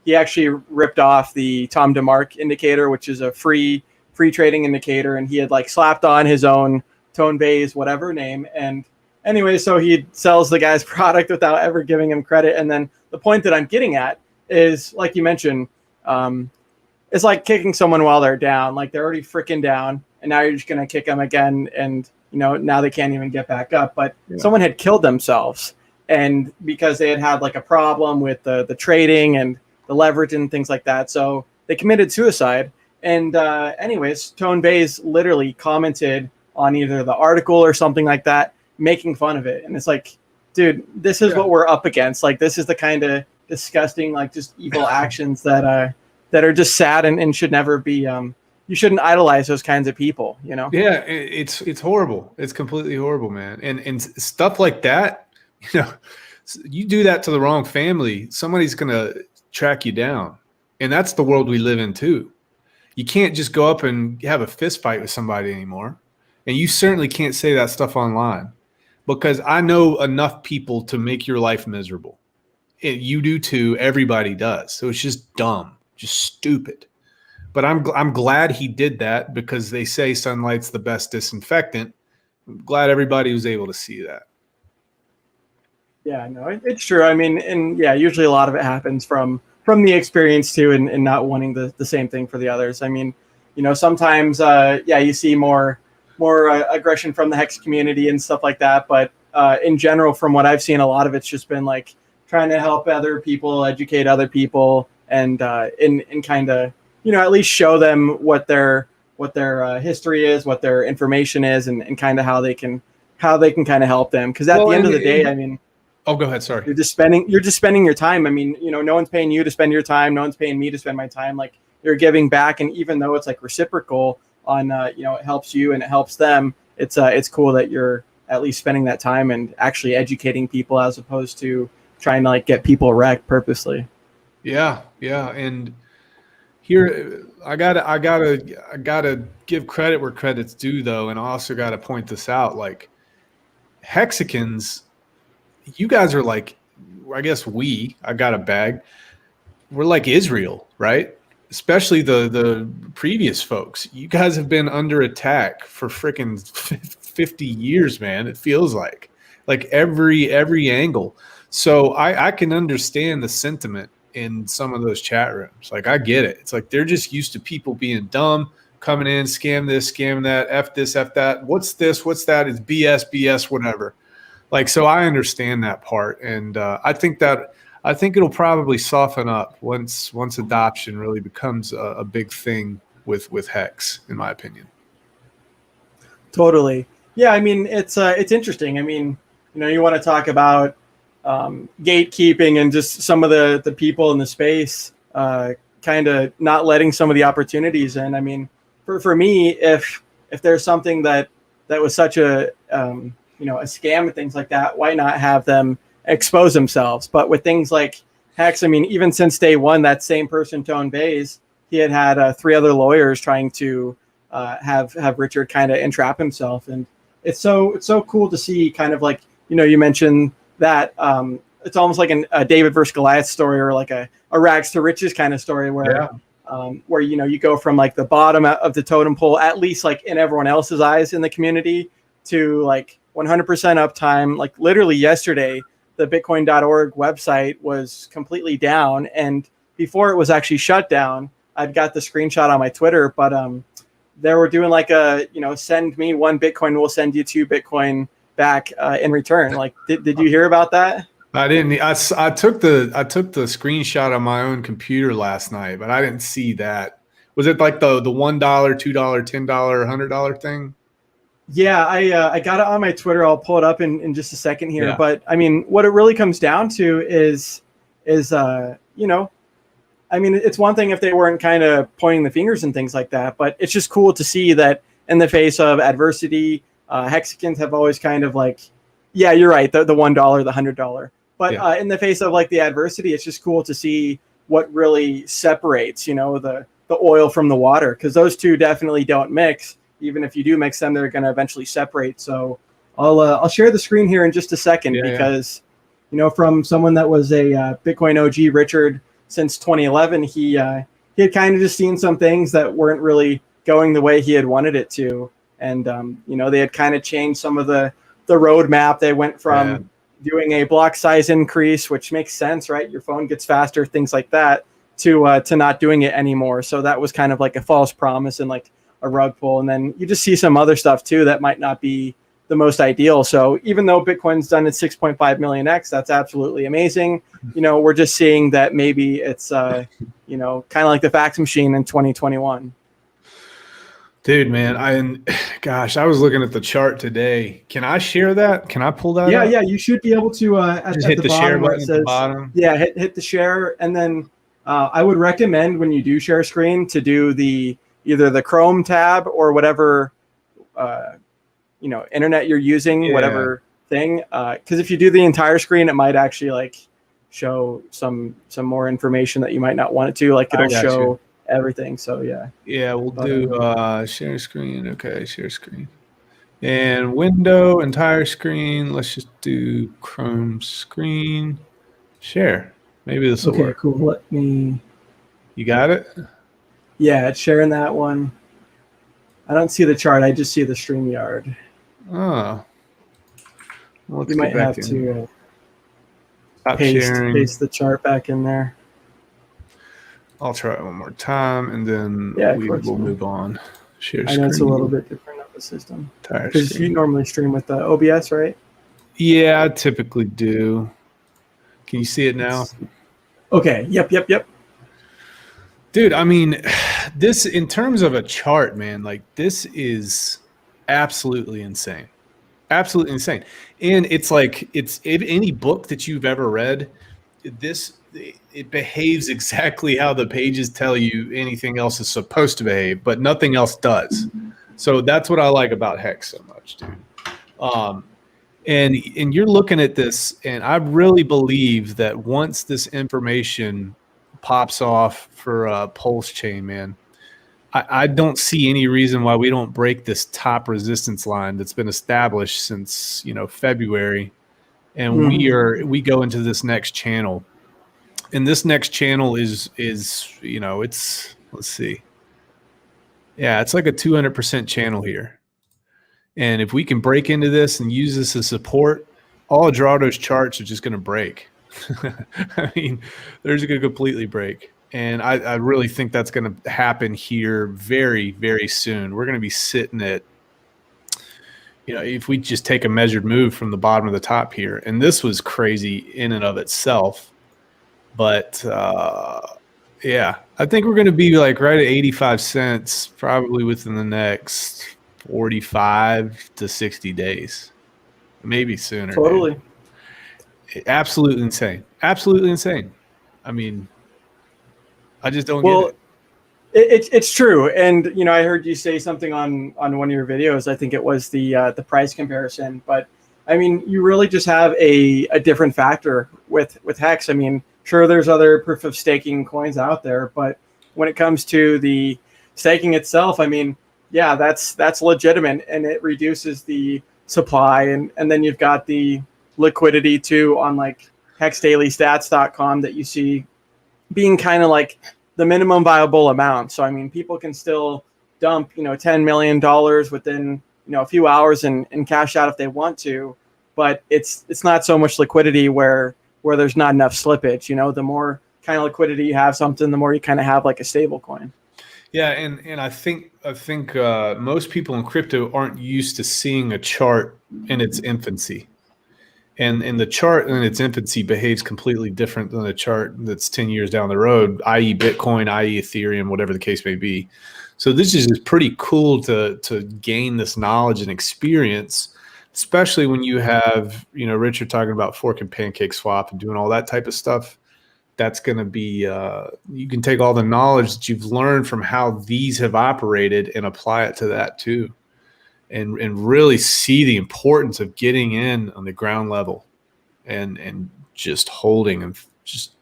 he actually ripped off the Tom DeMark indicator, which is a free trading indicator, and he had like slapped on his own Tone Bays whatever name. And anyway, so he sells the guy's product without ever giving him credit. And then the point that I'm getting at is, like you mentioned, it's like kicking someone while they're down. Like they're already freaking down, and now you're just going to kick them again. And, now they can't even get back up. But someone had killed themselves, and because they had like a problem with the trading and the leverage and things like that. So they committed suicide. And anyways, Tone Bays literally commented on either the article or something like that, making fun of it. And it's like, dude, this is what we're up against. Like, this is the kind of disgusting, like just evil actions that are just sad and should never be. You shouldn't idolize those kinds of people, Yeah, it's horrible. It's completely horrible, man. And stuff like that, you do that to the wrong family, somebody's gonna track you down, and that's the world we live in too. You can't just go up and have a fist fight with somebody anymore, and you certainly can't say that stuff online, because I know enough people to make your life miserable. You do too. Everybody does. So it's just dumb, just stupid. But I'm glad he did that, because they say sunlight's the best disinfectant. I'm glad everybody was able to see that. Yeah, no, it's true. I mean, and yeah, usually a lot of it happens from the experience too, and not wanting the same thing for the others. I mean, sometimes, you see more aggression from the Hex community and stuff like that. But in general, from what I've seen, a lot of it's just been like trying to help other people, educate other people, and kind of, at least show them what their history is, what their information is, and kind of how they can kind of help them. Because at the end of the day, I mean, oh, go ahead. Sorry. You're just spending your time. I mean, no one's paying you to spend your time. No one's paying me to spend my time. Like, you're giving back. And even though it's like reciprocal on, it helps you and it helps them. It's cool that you're at least spending that time and actually educating people, as opposed to trying to like get people wrecked purposely. Yeah, and here I gotta give credit where credit's due, though, and I also gotta point this out. Like Hexicans, you guys are like, I guess I got a bag. We're like Israel, right? Especially the previous folks. You guys have been under attack for freaking 50 years, man. It feels like every angle. So I can understand the sentiment in some of those chat rooms. Like I get it. It's like they're just used to people being dumb, coming in, scam this, scam that, F this, F that. What's this? What's that? It's BS, whatever. Like, so I understand that part. And I think it'll probably soften up once adoption really becomes a big thing with Hex, in my opinion. Totally. Yeah, I mean, it's interesting. I mean, you want to talk about gatekeeping and just some of the people in the space kind of not letting some of the opportunities in. I mean, for me, if there's something that was such a a scam and things like that, why not have them expose themselves? But with things like Hex, I mean, even since day one, that same person, Tone Bays, he had 3 other lawyers trying to have Richard kind of entrap himself, and it's so cool to see. Kind of like you mentioned that it's almost like a David versus Goliath story, or like a rags to riches kind of story, where you go from like the bottom of the totem pole, at least like in everyone else's eyes in the community, to like 100% uptime. Like literally yesterday, the Bitcoin.org website was completely down, and before it was actually shut down, I've got the screenshot on my Twitter, but they were doing like a send me 1 Bitcoin, we'll send you 2 Bitcoin back in return. Like, did you hear about that? I didn't. I took the screenshot on my own computer last night, but I didn't see that. Was it like the $1, $2, $10, $100 thing? Yeah, I got it on my Twitter. I'll pull it up in just a second here. Yeah. But I mean, what it really comes down to is I mean, it's one thing if they weren't kind of pointing the fingers and things like that, but it's just cool to see that in the face of adversity, Hexicans have always kind of like, yeah, you're right, the $1, the $100. But in the face of like the adversity, it's just cool to see what really separates, the oil from the water, because those two definitely don't mix. Even if you do mix them, they're going to eventually separate. So I'll share the screen here in just a second, because from someone that was a Bitcoin OG, Richard, since 2011, he had kind of just seen some things that weren't really going the way he had wanted it to, and they had kind of changed some of the roadmap. They went from doing a block size increase, which makes sense, right? Your phone gets faster, things like that, to not doing it anymore. So that was kind of like a false promise and like a rug pull. And then you just see some other stuff too that might not be the most ideal. So even though Bitcoin's done its 6.5 million X, that's absolutely amazing. We're just seeing that maybe it's kind of like the fax machine in 2021. Dude, man, I was looking at the chart today. Can I share that? Can I pull that up? Yeah, you should be able to at hit the the share bottom where button it at the says, bottom. Yeah, hit the share, and then I would recommend when you do share screen to do either the Chrome tab or whatever internet you're using, whatever thing, because if you do the entire screen, it might actually like show some more information that you might not want it to, like it'll show everything. So we'll do share screen. Okay, share screen and window, entire screen. Let's just do Chrome screen share. Maybe this will work. Cool, let me. You got it? Yeah, it's sharing that one. I don't see the chart, I just see the StreamYard. Oh, well, you might have to sharing. Paste the chart back in there. I'll try it one more time, and then we'll move on. Share screen. I know it's a little bit different of the system. Because you normally stream with the OBS, right? Yeah, I typically do. Can you see it now? Okay. Yep. Dude, I mean, this in terms of a chart, man, like this is absolutely insane. Absolutely insane. And it's like any book that you've ever read, it behaves exactly how the pages tell you anything else is supposed to behave, but nothing else does. So that's what I like about Hex so much, dude. And you're looking at this, and I really believe that once this information pops off for a pulse chain, man, I don't see any reason why we don't break this top resistance line that's been established since February, and we go into this next channel. And this next channel is it's, let's see, yeah, it's like a 200% channel here. And if we can break into this and use this as support, all of Gerardo's charts are just going to break. I mean, they're just going to completely break. And I really think that's going to happen here very, very soon. We're going to be sitting at, if we just take a measured move from the bottom to the top here, and this was crazy in and of itself. But, yeah, I think we're going to be like right at 85 cents probably within the next 45 to 60 days, maybe sooner. Totally. Absolutely insane. Absolutely insane. I mean, I just don't get it. It's true. And, I heard you say something on one of your videos. I think it was the price comparison. But, I mean, you really just have a different factor with Hex. I mean, sure, there's other proof of staking coins out there. But when it comes to the staking itself, I mean, yeah, that's legitimate, and it reduces the supply, and then you've got the liquidity too on like hexdailystats.com that you see being kind of like the minimum viable amount. So I mean, people can still dump $10 million within a few hours and cash out if they want to, but it's not so much liquidity where there's not enough slippage. The more kind of liquidity you have something, the more you kind of have like a stable coin. Yeah, and I think most people in crypto aren't used to seeing a chart in its infancy, and the chart in its infancy behaves completely different than the chart that's 10 years down the road, i.e. Bitcoin, i.e. Ethereum, whatever the case may be. So this is just pretty cool to gain this knowledge and experience, especially when you have Richard talking about fork and pancake swap and doing all that type of stuff. That's going to be, you can take all the knowledge that you've learned from how these have operated and apply it to that too. And really see the importance of getting in on the ground level and just holding and just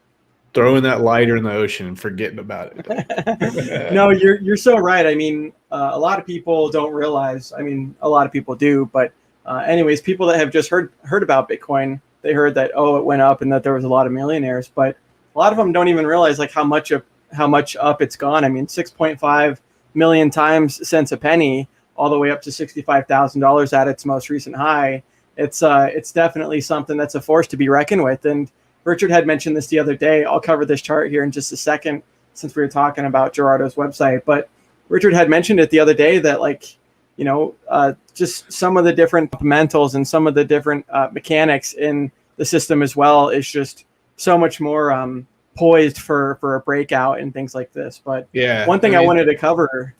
throwing that lighter in the ocean and forgetting about it. No, you're so right. I mean, a lot of people don't realize, I mean, a lot of people do, but anyways, people that have just heard about Bitcoin, they heard that, it went up and that there was a lot of millionaires, but a lot of them don't even realize like how much up it's gone. I mean, 6.5 million times since a penny, all the way up to $65,000 at its most recent high. It's definitely something that's a force to be reckoned with. And Richard had mentioned this the other day. I'll cover this chart here in just a second since we were talking about Gerardo's website. But Richard had mentioned it the other day that just some of the different fundamentals and some of the different mechanics in the system as well is just so much more poised for a breakout and things like this. But yeah, one thing I wanted to cover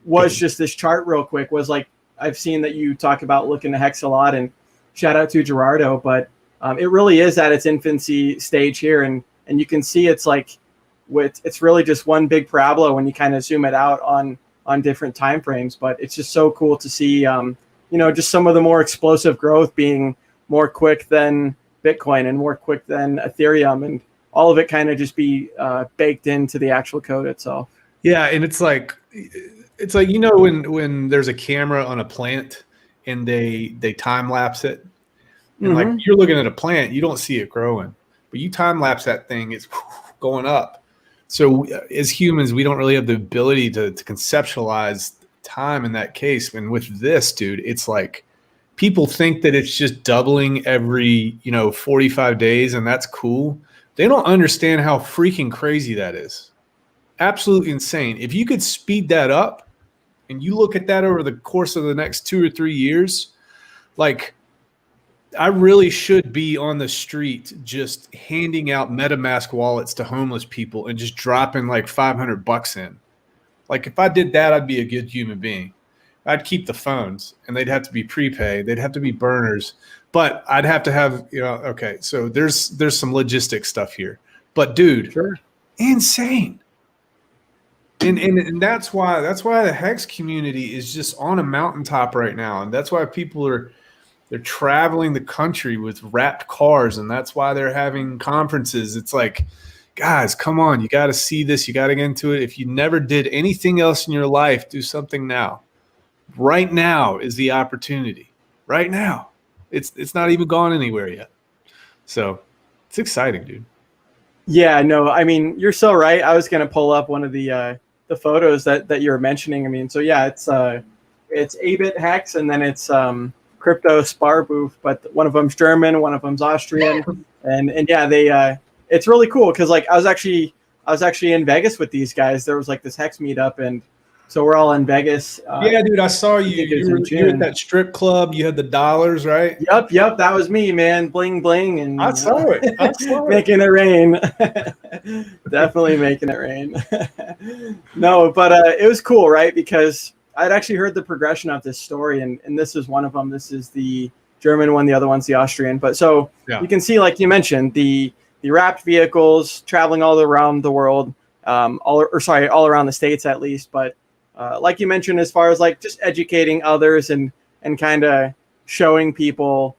was just this chart real quick. Was like, I've seen that you talk about looking to Hex a lot, and shout out to Gerardo, but it really is at its infancy stage here, and you can see it's like it's really just one big parabola when you kind of zoom it out on different time frames. But it's just so cool to see just some of the more explosive growth being more quick than Bitcoin and more quick than Ethereum, and all of it kind of just be baked into the actual code itself. Yeah, and it's like when there's a camera on a plant and they time lapse it, and like you're looking at a plant, you don't see it growing, but you time lapse that thing, it's going up. So as humans, we don't really have the ability to conceptualize time in that case. And with this, dude, it's like people think that it's just doubling every 45 days, and that's cool. They don't understand how freaking crazy that is. Absolutely insane. If you could speed that up and you look at that over the course of the next 2 or 3 years, like I really should be on the street just handing out MetaMask wallets to homeless people and just dropping like $500 in. Like if I did that, I'd be a good human being. I'd keep the phones and they'd have to be prepaid. They'd have to be burners, but I'd have to have, okay. So there's some logistics stuff here, but dude, sure. Insane. And that's why the Hex community is just on a mountaintop right now. And that's why people are, They're traveling the country with wrapped cars, and that's why they're having conferences. It's like, guys, come on. You got to see this. You got to get into it. If you never did anything else in your life, do something now. Right now is the opportunity. Right now. It's not even gone anywhere yet. So it's exciting, dude. Yeah, no, I mean, you're so right. I was going to pull up one of the photos that you were mentioning. I mean, so yeah, it's 8-bit Hex, and then it's Crypto Spar Booth, but one of them's German, one of them's Austrian, and yeah, they it's really cool because like I was actually in Vegas with these guys. There was like this Hex meetup, and so we're all in Vegas. Yeah, dude, I saw you. You were at that strip club. You had the dollars, right? Yep, that was me, man. Bling bling, and I saw it. Making it rain. Definitely making it rain. No, but it was cool, right? Because I'd actually heard the progression of this story, and this is one of them. This is the German one, the other one's the Austrian. But so you can see, like you mentioned, the wrapped vehicles traveling all around the world, all around the States at least. But like you mentioned, as far as like just educating others and kind of showing people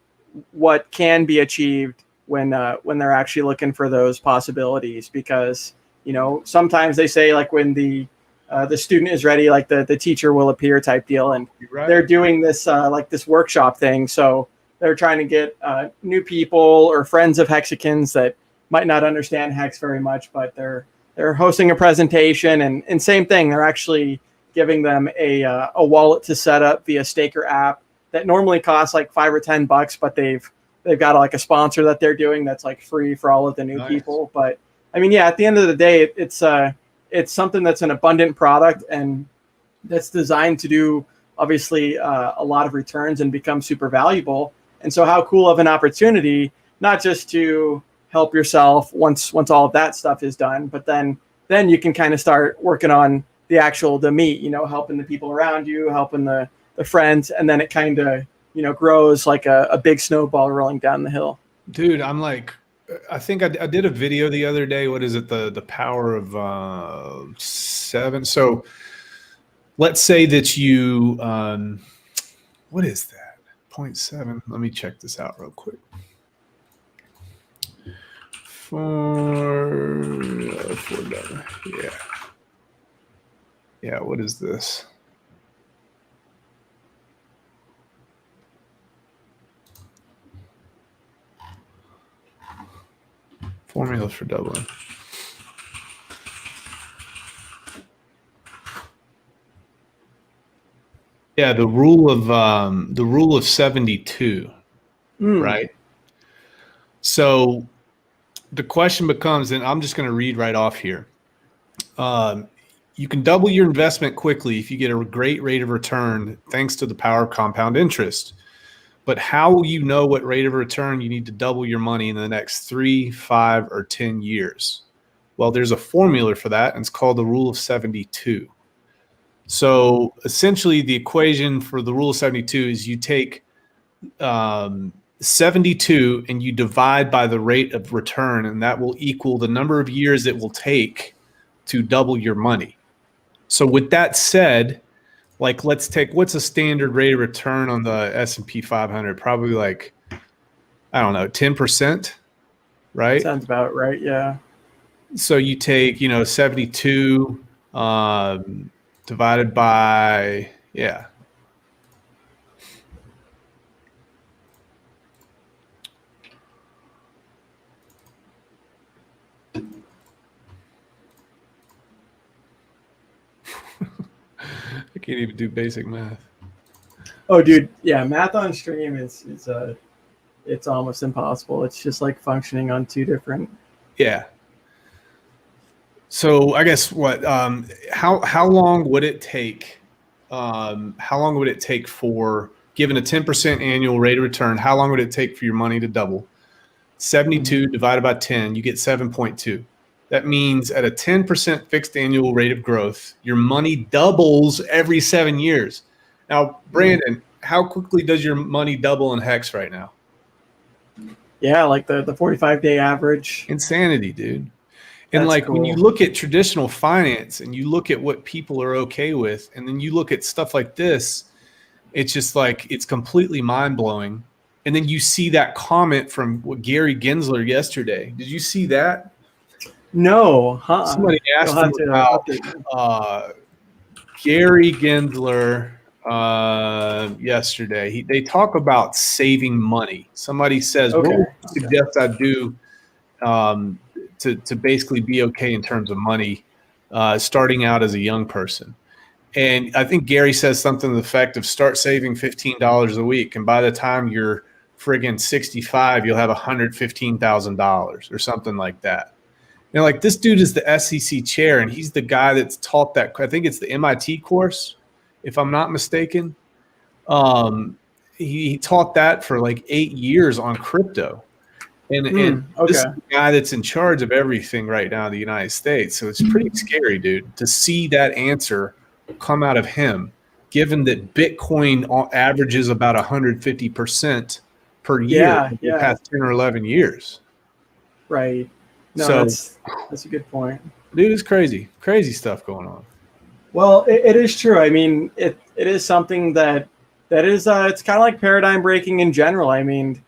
what can be achieved when they're actually looking for those possibilities. Because, you know, sometimes they say like when the student is ready, like the teacher will appear type deal. And they're doing this like this workshop thing. So they're trying to get new people or friends of Hexicans that might not understand Hex very much, but they're hosting a presentation, and same thing. They're actually giving them a wallet to set up via Staker.app that normally costs like $5 or $10, but they've got like a sponsor that they're doing that's like free for all of the new people. But I mean, yeah, at the end of the day, it's something that's an abundant product and that's designed to do obviously a lot of returns and become super valuable. And so how cool of an opportunity, not just to help yourself once all of that stuff is done, but then you can kind of start working on the meat, you know, helping the people around you, helping the friends, and then it kind of, you know, grows like a big snowball rolling down the hill. Dude, I'm like, I think I did a video the other day. What is it? The power of 7. So let's say that you, what is that? 0.7. Let me check this out real quick. $4. Yeah. What is this? Formula for doubling. Yeah, the rule of 72, right? So the question becomes, and I'm just going to read right off here. You can double your investment quickly if you get a great rate of return thanks to the power of compound interest. But how will you know what rate of return you need to double your money in the next 3, 5, or 10 years? Well, there's a formula for that, and it's called the rule of 72. So essentially, the equation for the rule of 72 is you take 72 and you divide by the rate of return, and that will equal the number of years it will take to double your money. So with that said, like, let's take, what's a standard rate of return on the S&P 500? Probably like, I don't know, 10%, right? Sounds about right, yeah. So you take, 72 divided by, yeah. I can't even do basic math. Oh, dude, yeah, math on stream is it's almost impossible. It's just like functioning on two different. Yeah. So I guess what? How long would it take? How long would it take for, given a 10% annual rate of return? How long would it take for your money to double? 72 divided by 10, you get 7.2. That means at a 10% fixed annual rate of growth, your money doubles every 7 years. Now, Brandon, how quickly does your money double in Hex right now? Yeah, like the 45-day average. Insanity, dude. And like cool. When you look at traditional finance and you look at what people are okay with, and then you look at stuff like this, it's just like, it's completely mind-blowing. And then you see that comment from Gary Gensler yesterday. Did you see that? No, Somebody asked You'll him have to about update me. Gary Gensler yesterday. They talk about saving money. Somebody says, "What would you suggest I do to basically be okay in terms of money, starting out as a young person?" And I think Gary says something to the effect of start saving $15 a week, and by the time you're friggin' 65, you'll have $115,000 or something like that. Like this dude is the SEC chair, and he's the guy that's taught that. I think it's the MIT course, if I'm not mistaken. He taught that for like 8 years on crypto. And this is the guy that's in charge of everything right now in the United States. So it's pretty scary, dude, to see that answer come out of him, given that Bitcoin averages about 150% per year for the past 10 or 11 years. Right. No, so that's a good point. Dude, it's crazy. Crazy stuff going on. Well, it is true. I mean, it is something that is it's kind of like paradigm breaking in general. I mean,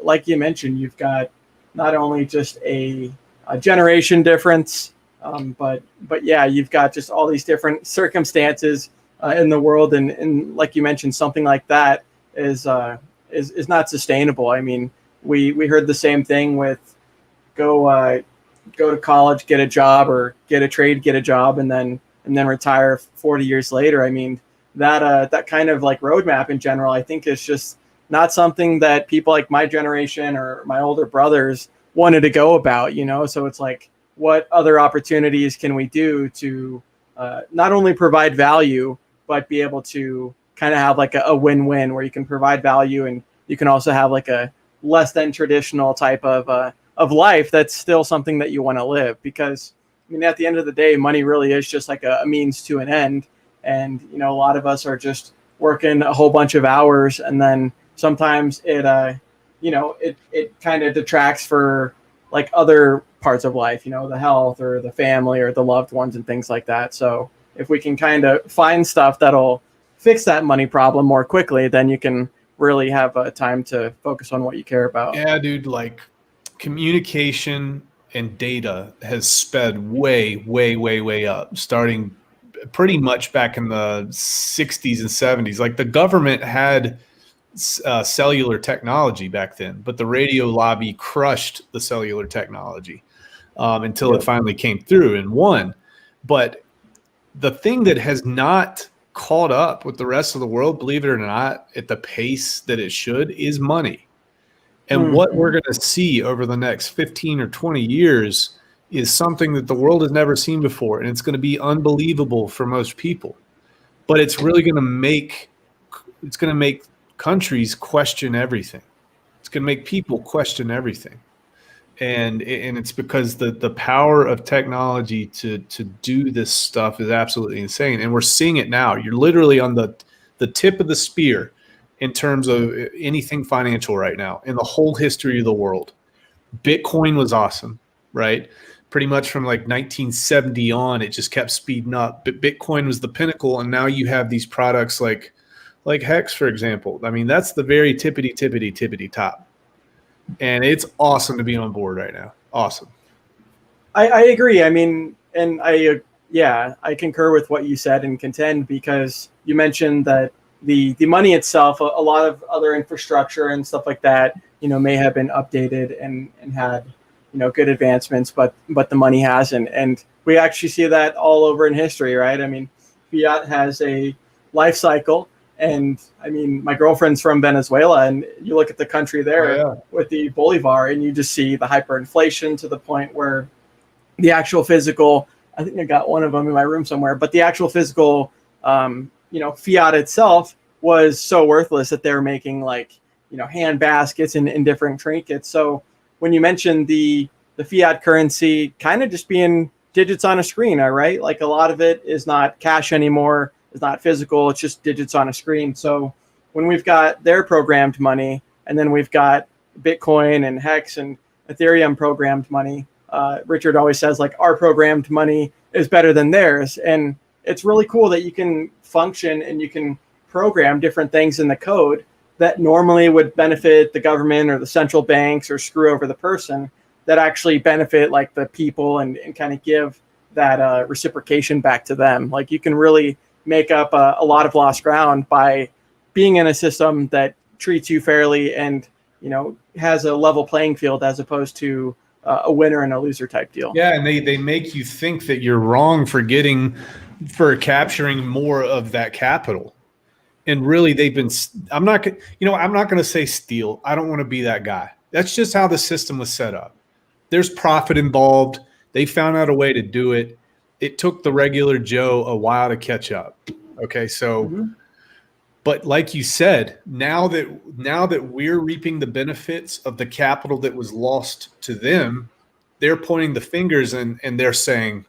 like you mentioned, you've got not only just a generation difference, but yeah, you've got just all these different circumstances in the world, and like you mentioned, something like that is not sustainable. I mean, we heard the same thing with go to college, get a job, or get a trade, get a job, and then retire 40 years later. I mean, that kind of like roadmap in general, I think is just not something that people like my generation or my older brothers wanted to go about, So it's like, what other opportunities can we do to not only provide value, but be able to kind of have like a win-win where you can provide value and you can also have like a less than traditional type of life that's still something that you want to live. Because I mean, at the end of the day, money really is just like a means to an end. And, a lot of us are just working a whole bunch of hours, and then sometimes it kind of detracts for like other parts of life, the health or the family or the loved ones and things like that. So if we can kind of find stuff that'll fix that money problem more quickly, then you can really have time to focus on what you care about. Yeah, dude, like communication and data has sped way, way, way, way up, starting pretty much back in the 60s and 70s. Like the government had cellular technology back then, but the radio lobby crushed the cellular technology until it finally came through and won. But the thing that has not caught up with the rest of the world, believe it or not, at the pace that it should, is money. And what we're going to see over the next 15 or 20 years is something that the world has never seen before. And it's going to be unbelievable for most people. But it's really going to make countries question everything. It's going to make people question everything. And it's because the power of technology to do this stuff is absolutely insane. And we're seeing it now. You're literally on the tip of the spear in terms of anything financial right now in the whole history of the world. Bitcoin was awesome, right? Pretty much from like 1970 on, it just kept speeding up. But Bitcoin was the pinnacle, and now you have these products like Hex, for example. I mean, that's the very tippity top. And it's awesome to be on board right now. Awesome. I agree. I mean, and I concur with what you said and contend, because you mentioned that the money itself, a lot of other infrastructure and stuff like that, may have been updated and had, good advancements, but the money hasn't. And we actually see that all over in history, right? I mean, fiat has a life cycle. And I mean, my girlfriend's from Venezuela, and you look at the country there with the Bolivar, and you just see the hyperinflation to the point where the actual physical, I think I got one of them in my room somewhere, but the actual physical, fiat itself was so worthless that they're making like, hand baskets and different trinkets. So when you mentioned the fiat currency kind of just being digits on a screen, all right, like a lot of it is not cash anymore. It's not physical. It's just digits on a screen. So when we've got their programmed money, and then we've got Bitcoin and Hex and Ethereum programmed money, Richard always says like our programmed money is better than theirs. And it's really cool that you can function and you can program different things in the code that normally would benefit the government or the central banks or screw over the person, that actually benefit like the people and kind of give that reciprocation back to them. Like you can really make up a lot of lost ground by being in a system that treats you fairly and, you know, has a level playing field as opposed to a winner and a loser type deal. Yeah, and they make you think that you're wrong for capturing more of that capital. And really, they've been. I'm not going to say steal. I don't want to be that guy. That's just how the system was set up. There's profit involved. They found out a way to do it. It took the regular Joe a while to catch up. Okay, so, but like you said, now that we're reaping the benefits of the capital that was lost to them, they're pointing the fingers and they're saying,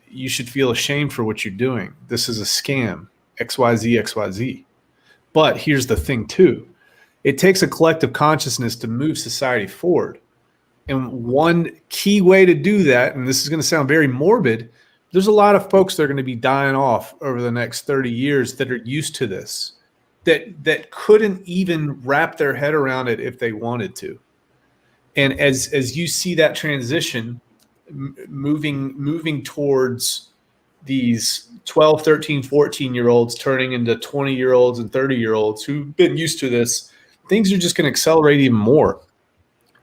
you should feel ashamed for what you're doing. This is a scam. XYZ, XYZ. But here's the thing too. It takes a collective consciousness to move society forward. And one key way to do that, and this is going to sound very morbid, there's a lot of folks that are going to be dying off over the next 30 years that are used to this, that couldn't even wrap their head around it if they wanted to. And as you see that transition moving towards these 12, 13, 14-year-olds turning into 20-year-olds and 30-year-olds who've been used to this, things are just going to accelerate even more.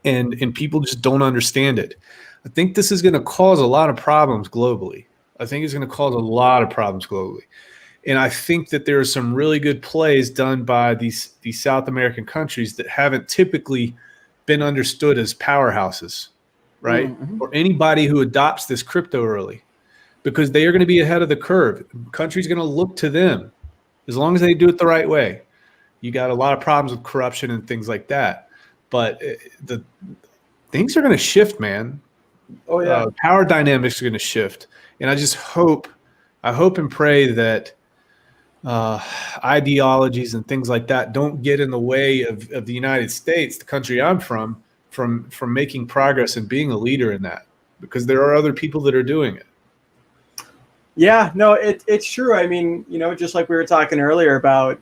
And people just don't understand it. I think this is going to cause a lot of problems globally. And I think that there are some really good plays done by these South American countries that haven't typically been understood as powerhouses, right? Or anybody who adopts this crypto early, because they are going to be ahead of the curve. Countries are going to look to them as long as they do it the right way. You got a lot of problems with corruption and things like that, but the things are going to shift, man. Oh yeah, power dynamics are going to shift, and I just hope and pray that ideologies and things like that don't get in the way of the United States, the country I'm from making progress and being a leader in that, because there are other people that are doing it. Yeah, no, it's true. I mean, you know, just like we were talking earlier about,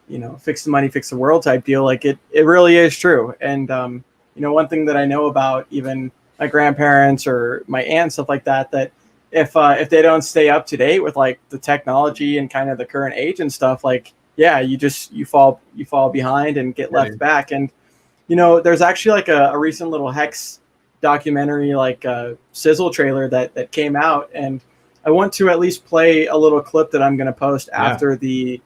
you know, fix the money, fix the world type deal. Like it really is true. And, you know, one thing that I know about even my grandparents or my aunt, stuff like that, that if they don't stay up to date with like the technology and kind of the current age and stuff, like, yeah, you fall behind and get left back. And, you know, there's actually like a recent little Hex documentary, like a sizzle trailer that came out, and I want to at least play a little clip that I'm going to post after the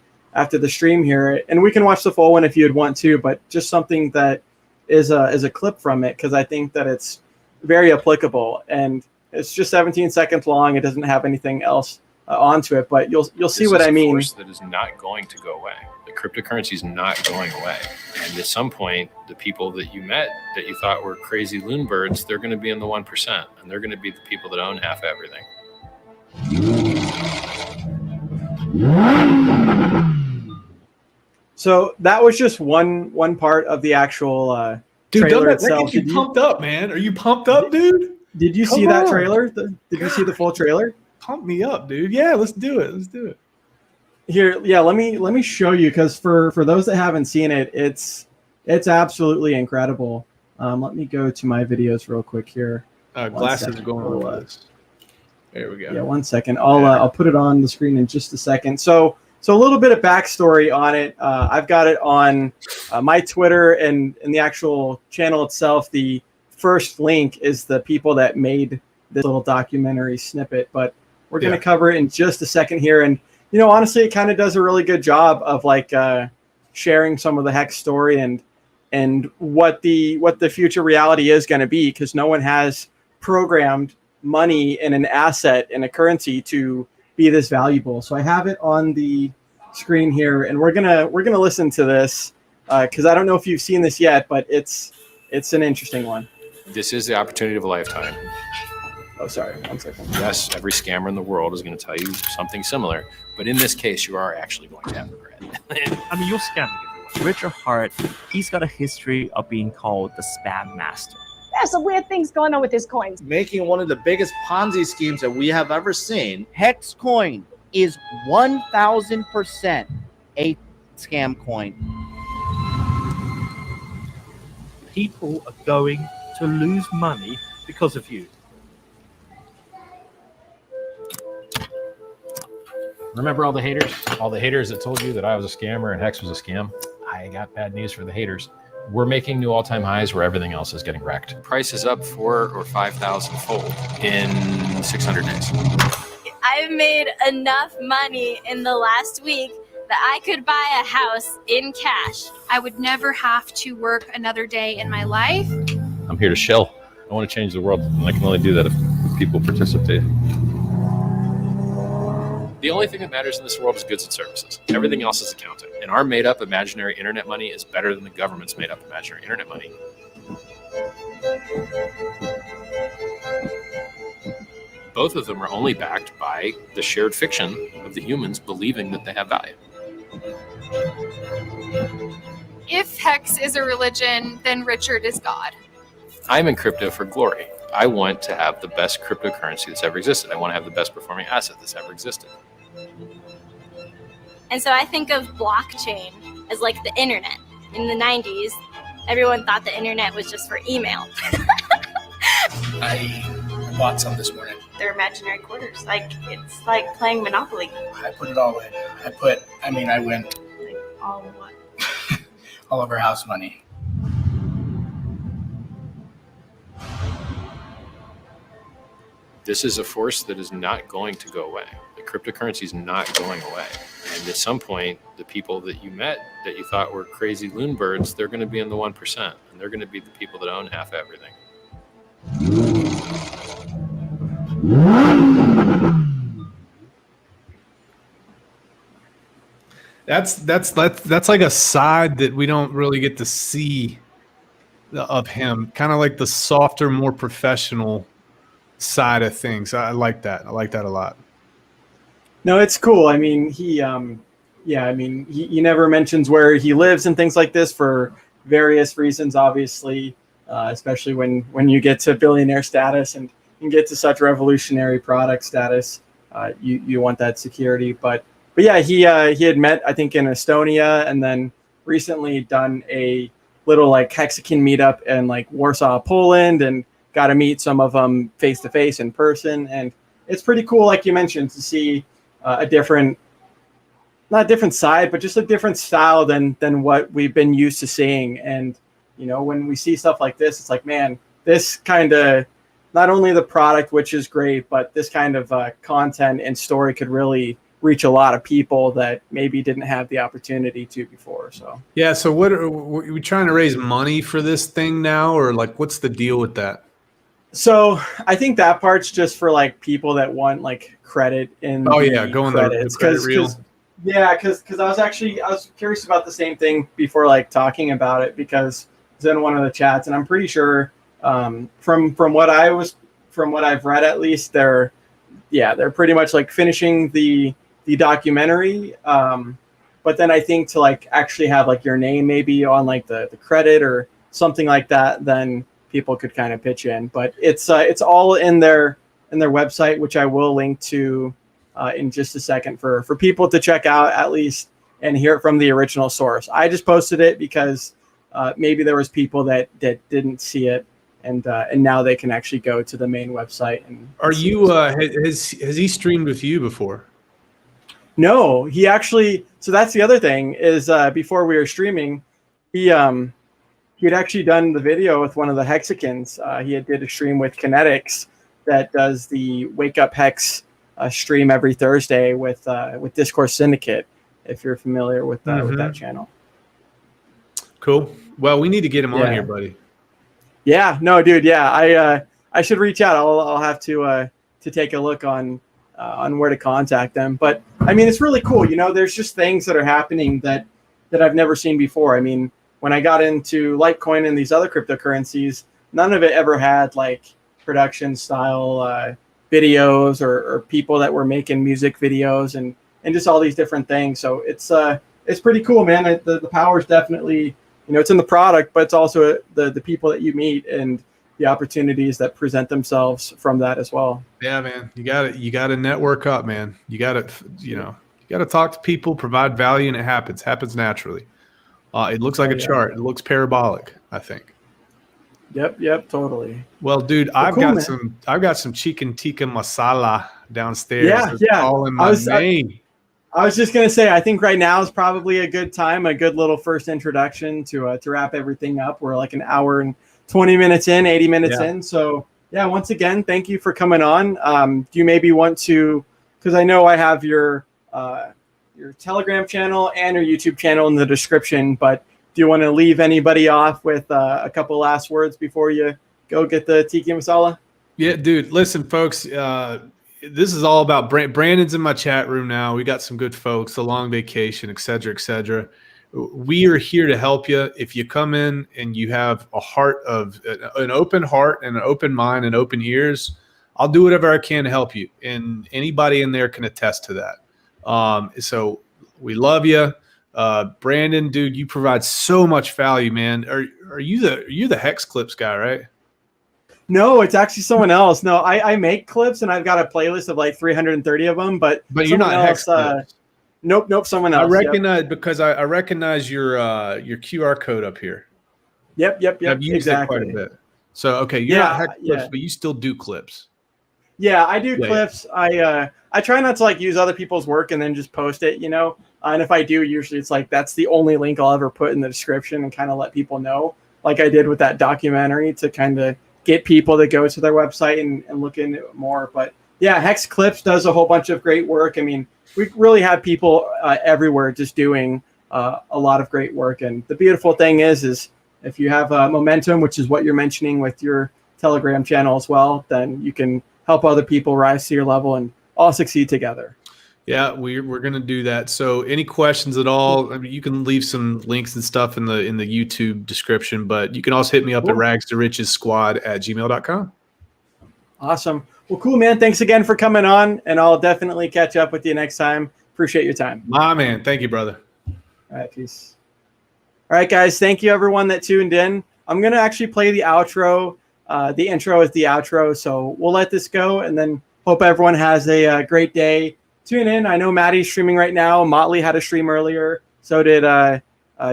stream here, and we can watch the full one if you'd want to, but just something that is a clip from it, because I think that it's very applicable, and it's just 17 seconds long. It doesn't have anything else onto it, but you'll see what I mean. This is a force that is not going to go away. The cryptocurrency is not going away, and at some point, the people that you met that you thought were crazy loon birds, they're going to be in the 1%, and they're going to be the people that own half everything. So that was just one part of the actual trailer itself. That gets you pumped up, man. Are you pumped up, dude? Did you see that trailer? Did you see the full trailer? Pump me up, dude. Yeah, let's do it. Here, yeah, let me show you, because for those that haven't seen it, it's absolutely incredible. Let me go to my videos real quick here. Glasses are going on with this. There we go. Yeah, 1 second. I'll put it on the screen in just a second. So a little bit of backstory on it. I've got it on my Twitter and in the actual channel itself. The first link is the people that made this little documentary snippet, but we're going to cover it in just a second here. And, you know, honestly, it kind of does a really good job of like sharing some of the Hex story and what the future reality is going to be, because no one has programmed money in an asset in a currency to be this valuable. So I have it on the screen here, and we're gonna listen to this because I don't know if you've seen this yet, but it's an interesting one. This is the opportunity of a lifetime. Oh, sorry, 1 second. Yes, every scammer in the world is going to tell you something similar, but in this case, you are actually going to have regret. I mean, you're scamming everyone. Richard Hart, he's got a history of being called the spam master. There's some weird things going on with his coins. Making one of the biggest Ponzi schemes that we have ever seen. Hex coin is 1,000% a scam coin. people are going to lose money because of you. Remember all the haters? All the haters that told you that I was a scammer and Hex was a scam? I got bad news for the haters. We're making new all-time highs where everything else is getting wrecked. Price is up 4,000 or 5,000 fold in 600 days. I've made enough money in the last week that I could buy a house in cash. I would never have to work another day in my life. I'm here to shill. I want to change the world, and I can only do that if people participate. The only thing that matters in this world is goods and services. Everything else is accounting. And our made-up imaginary internet money is better than the government's made-up imaginary internet money. Both of them are only backed by the shared fiction of the humans believing that they have value. If Hex is a religion, then Richard is God. I'm in crypto for glory. I want to have the best cryptocurrency that's ever existed. I want to have the best performing asset that's ever existed. And so I think of blockchain as like the internet. In the 90s, everyone thought the internet was just for email. I bought some this morning. They're imaginary quarters. Like, it's like playing Monopoly. I put it all in. I went Like, all of what? all of our house money. This is a force that is not going to go away. The cryptocurrency is not going away. And at some point, the people that you met that you thought were crazy loon birds, they're going to be in the 1%. And they're going to be the people that own half everything. That's like a side that we don't really get to see of him. Kind of like the softer, more professional side of things. I like that. I like that a lot. No, it's cool. I mean, he never mentions where he lives and things like this for various reasons, obviously, especially when you get to billionaire status and get to such revolutionary product status, you want that security. But yeah, he had met, I think, in Estonia, and then recently done a little like Hexagon meetup in like Warsaw, Poland, and got to meet some of them face to face in person. And it's pretty cool, like you mentioned, to see a different, not a different side, but just a different style than what we've been used to seeing. And, you know, when we see stuff like this, it's like, man, this kind of, not only the product, which is great, but this kind of content and story could really reach a lot of people that maybe didn't have the opportunity to before. So yeah. So what are we trying to raise money for this thing now, or like what's the deal with that? So I think that part's just for like people that want like credit in. Oh yeah, go in the credit reel. Yeah, because I was curious about the same thing before like talking about it, because it's in one of the chats, and I'm pretty sure from what I've read, at least, they're pretty much like finishing the documentary, but then I think to like actually have like your name maybe on like the credit or something like that, then people could kind of pitch in. But it's all in their website, which I will link to in just a second for people to check out at least and hear it from the original source. I just posted it because maybe there was people that didn't see it, and now they can actually go to the main website. And are you has he streamed with you before? No, he actually. So that's the other thing is before we were streaming, he had actually done the video with one of the Hexicans. He did a stream with Kinetics that does the Wake Up Hex stream every Thursday with Discourse Syndicate, if you're familiar with that channel. Cool. Well, we need to get him on here, buddy. Yeah, no, dude. Yeah, I should reach out. I'll have to take a look on where to contact them. But I mean, it's really cool. You know, there's just things that are happening that I've never seen before. I mean, when I got into Litecoin and these other cryptocurrencies, none of it ever had like production style videos or people that were making music videos and just all these different things. So it's pretty cool, man. The power is definitely, you know, it's in the product, but it's also the people that you meet and the opportunities that present themselves from that as well. Yeah, man. You got to network up, man. You got to talk to people, provide value, and it happens naturally. It looks like a chart. It looks parabolic, I think. Yep, totally. Well, dude, Well, cool, man. I've got some chicken tikka masala downstairs. Yeah. Calling my name. I was just gonna say, I think right now is probably a good time, a good little first introduction to wrap everything up. We're like an hour and 20 minutes in, 80 minutes in. So yeah, once again, thank you for coming on. Do you maybe want to, because I know I have your Telegram channel and your YouTube channel in the description, but do you want to leave anybody off with a couple last words before you go get the tiki masala? Yeah, dude. Listen, folks. This is all about Brandon's in my chat room now. We got some good folks, a long vacation, et cetera, et cetera. We are here to help you. If you come in and you have an open heart and an open mind and open ears, I'll do whatever I can to help you. And anybody in there can attest to that. So we love you. Brandon, dude, you provide so much value, man. Are you the Hex Clips guy, right? No, it's actually someone else. No, I make clips and I've got a playlist of like 330 of them, but you're not Hex Clips. Nope, someone else. I recognize because I recognize your QR code up here. Yep. I've used it quite a bit. So okay, you're not Hex Clips, but you still do clips. Yeah, I do clips. I try not to like use other people's work and then just post it, you know. And if I do, usually it's like that's the only link I'll ever put in the description and kind of let people know, like I did with that documentary, to kind of get people to go to their website and look into it more. But yeah, Hex Clips does a whole bunch of great work. I mean, we really have people everywhere just doing a lot of great work. And the beautiful thing is if you have momentum, which is what you're mentioning with your Telegram channel as well, then you can help other people rise to your level and all succeed together. Yeah, we're going to do that. So any questions at all, I mean, you can leave some links and stuff in the YouTube description, but you can also hit me up at ragstorichessquad@gmail.com. Awesome. Well, cool, man. Thanks again for coming on, and I'll definitely catch up with you next time. Appreciate your time. My man. Thank you, brother. All right, peace. All right, guys. Thank you, everyone that tuned in. I'm going to actually play the outro. The intro is the outro, so we'll let this go, and then hope everyone has a great day. Tune in. I know Maddie's streaming right now. Motley had a stream earlier. So did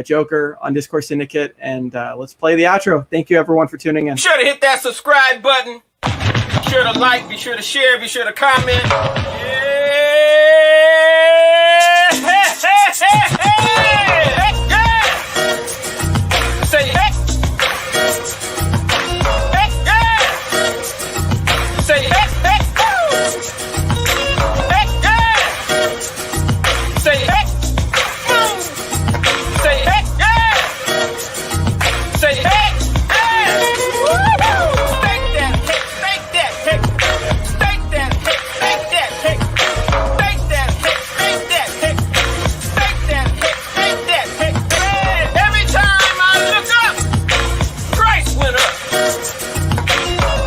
Joker on Discord Syndicate. And let's play the outro. Thank you, everyone, for tuning in. Be sure to hit that subscribe button. Be sure to like. Be sure to share. Be sure to comment. Say hey. Say hey. Say hey, boom. Say hey, yeah. Say hey, hey. Woo-hoo. Stake that hick, stake that hick. Stake that hick, stake that hick. Stake that hick, stake that hick. Stake that hick, stake that hick. Every time I look up, price went up.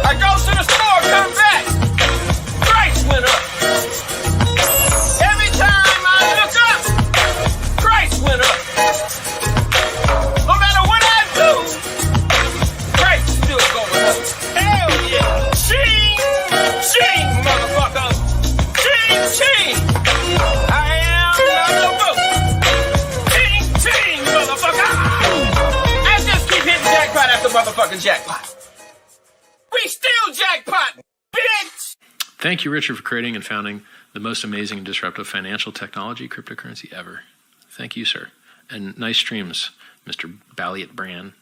I go to the store, come back, price went up. Every time I look up, price went up. No matter what I do, price is still going up. Hell yeah. Ching, ching, motherfucker. Ching, ching. I am the book. Ching, ching, motherfucker. I just keep hitting jackpot after motherfucking jackpot. We still jackpot, bitch. Thank you, Richard, for creating and founding the most amazing and disruptive financial technology cryptocurrency ever. Thank you, sir. And nice streams, Mr. BallietBran.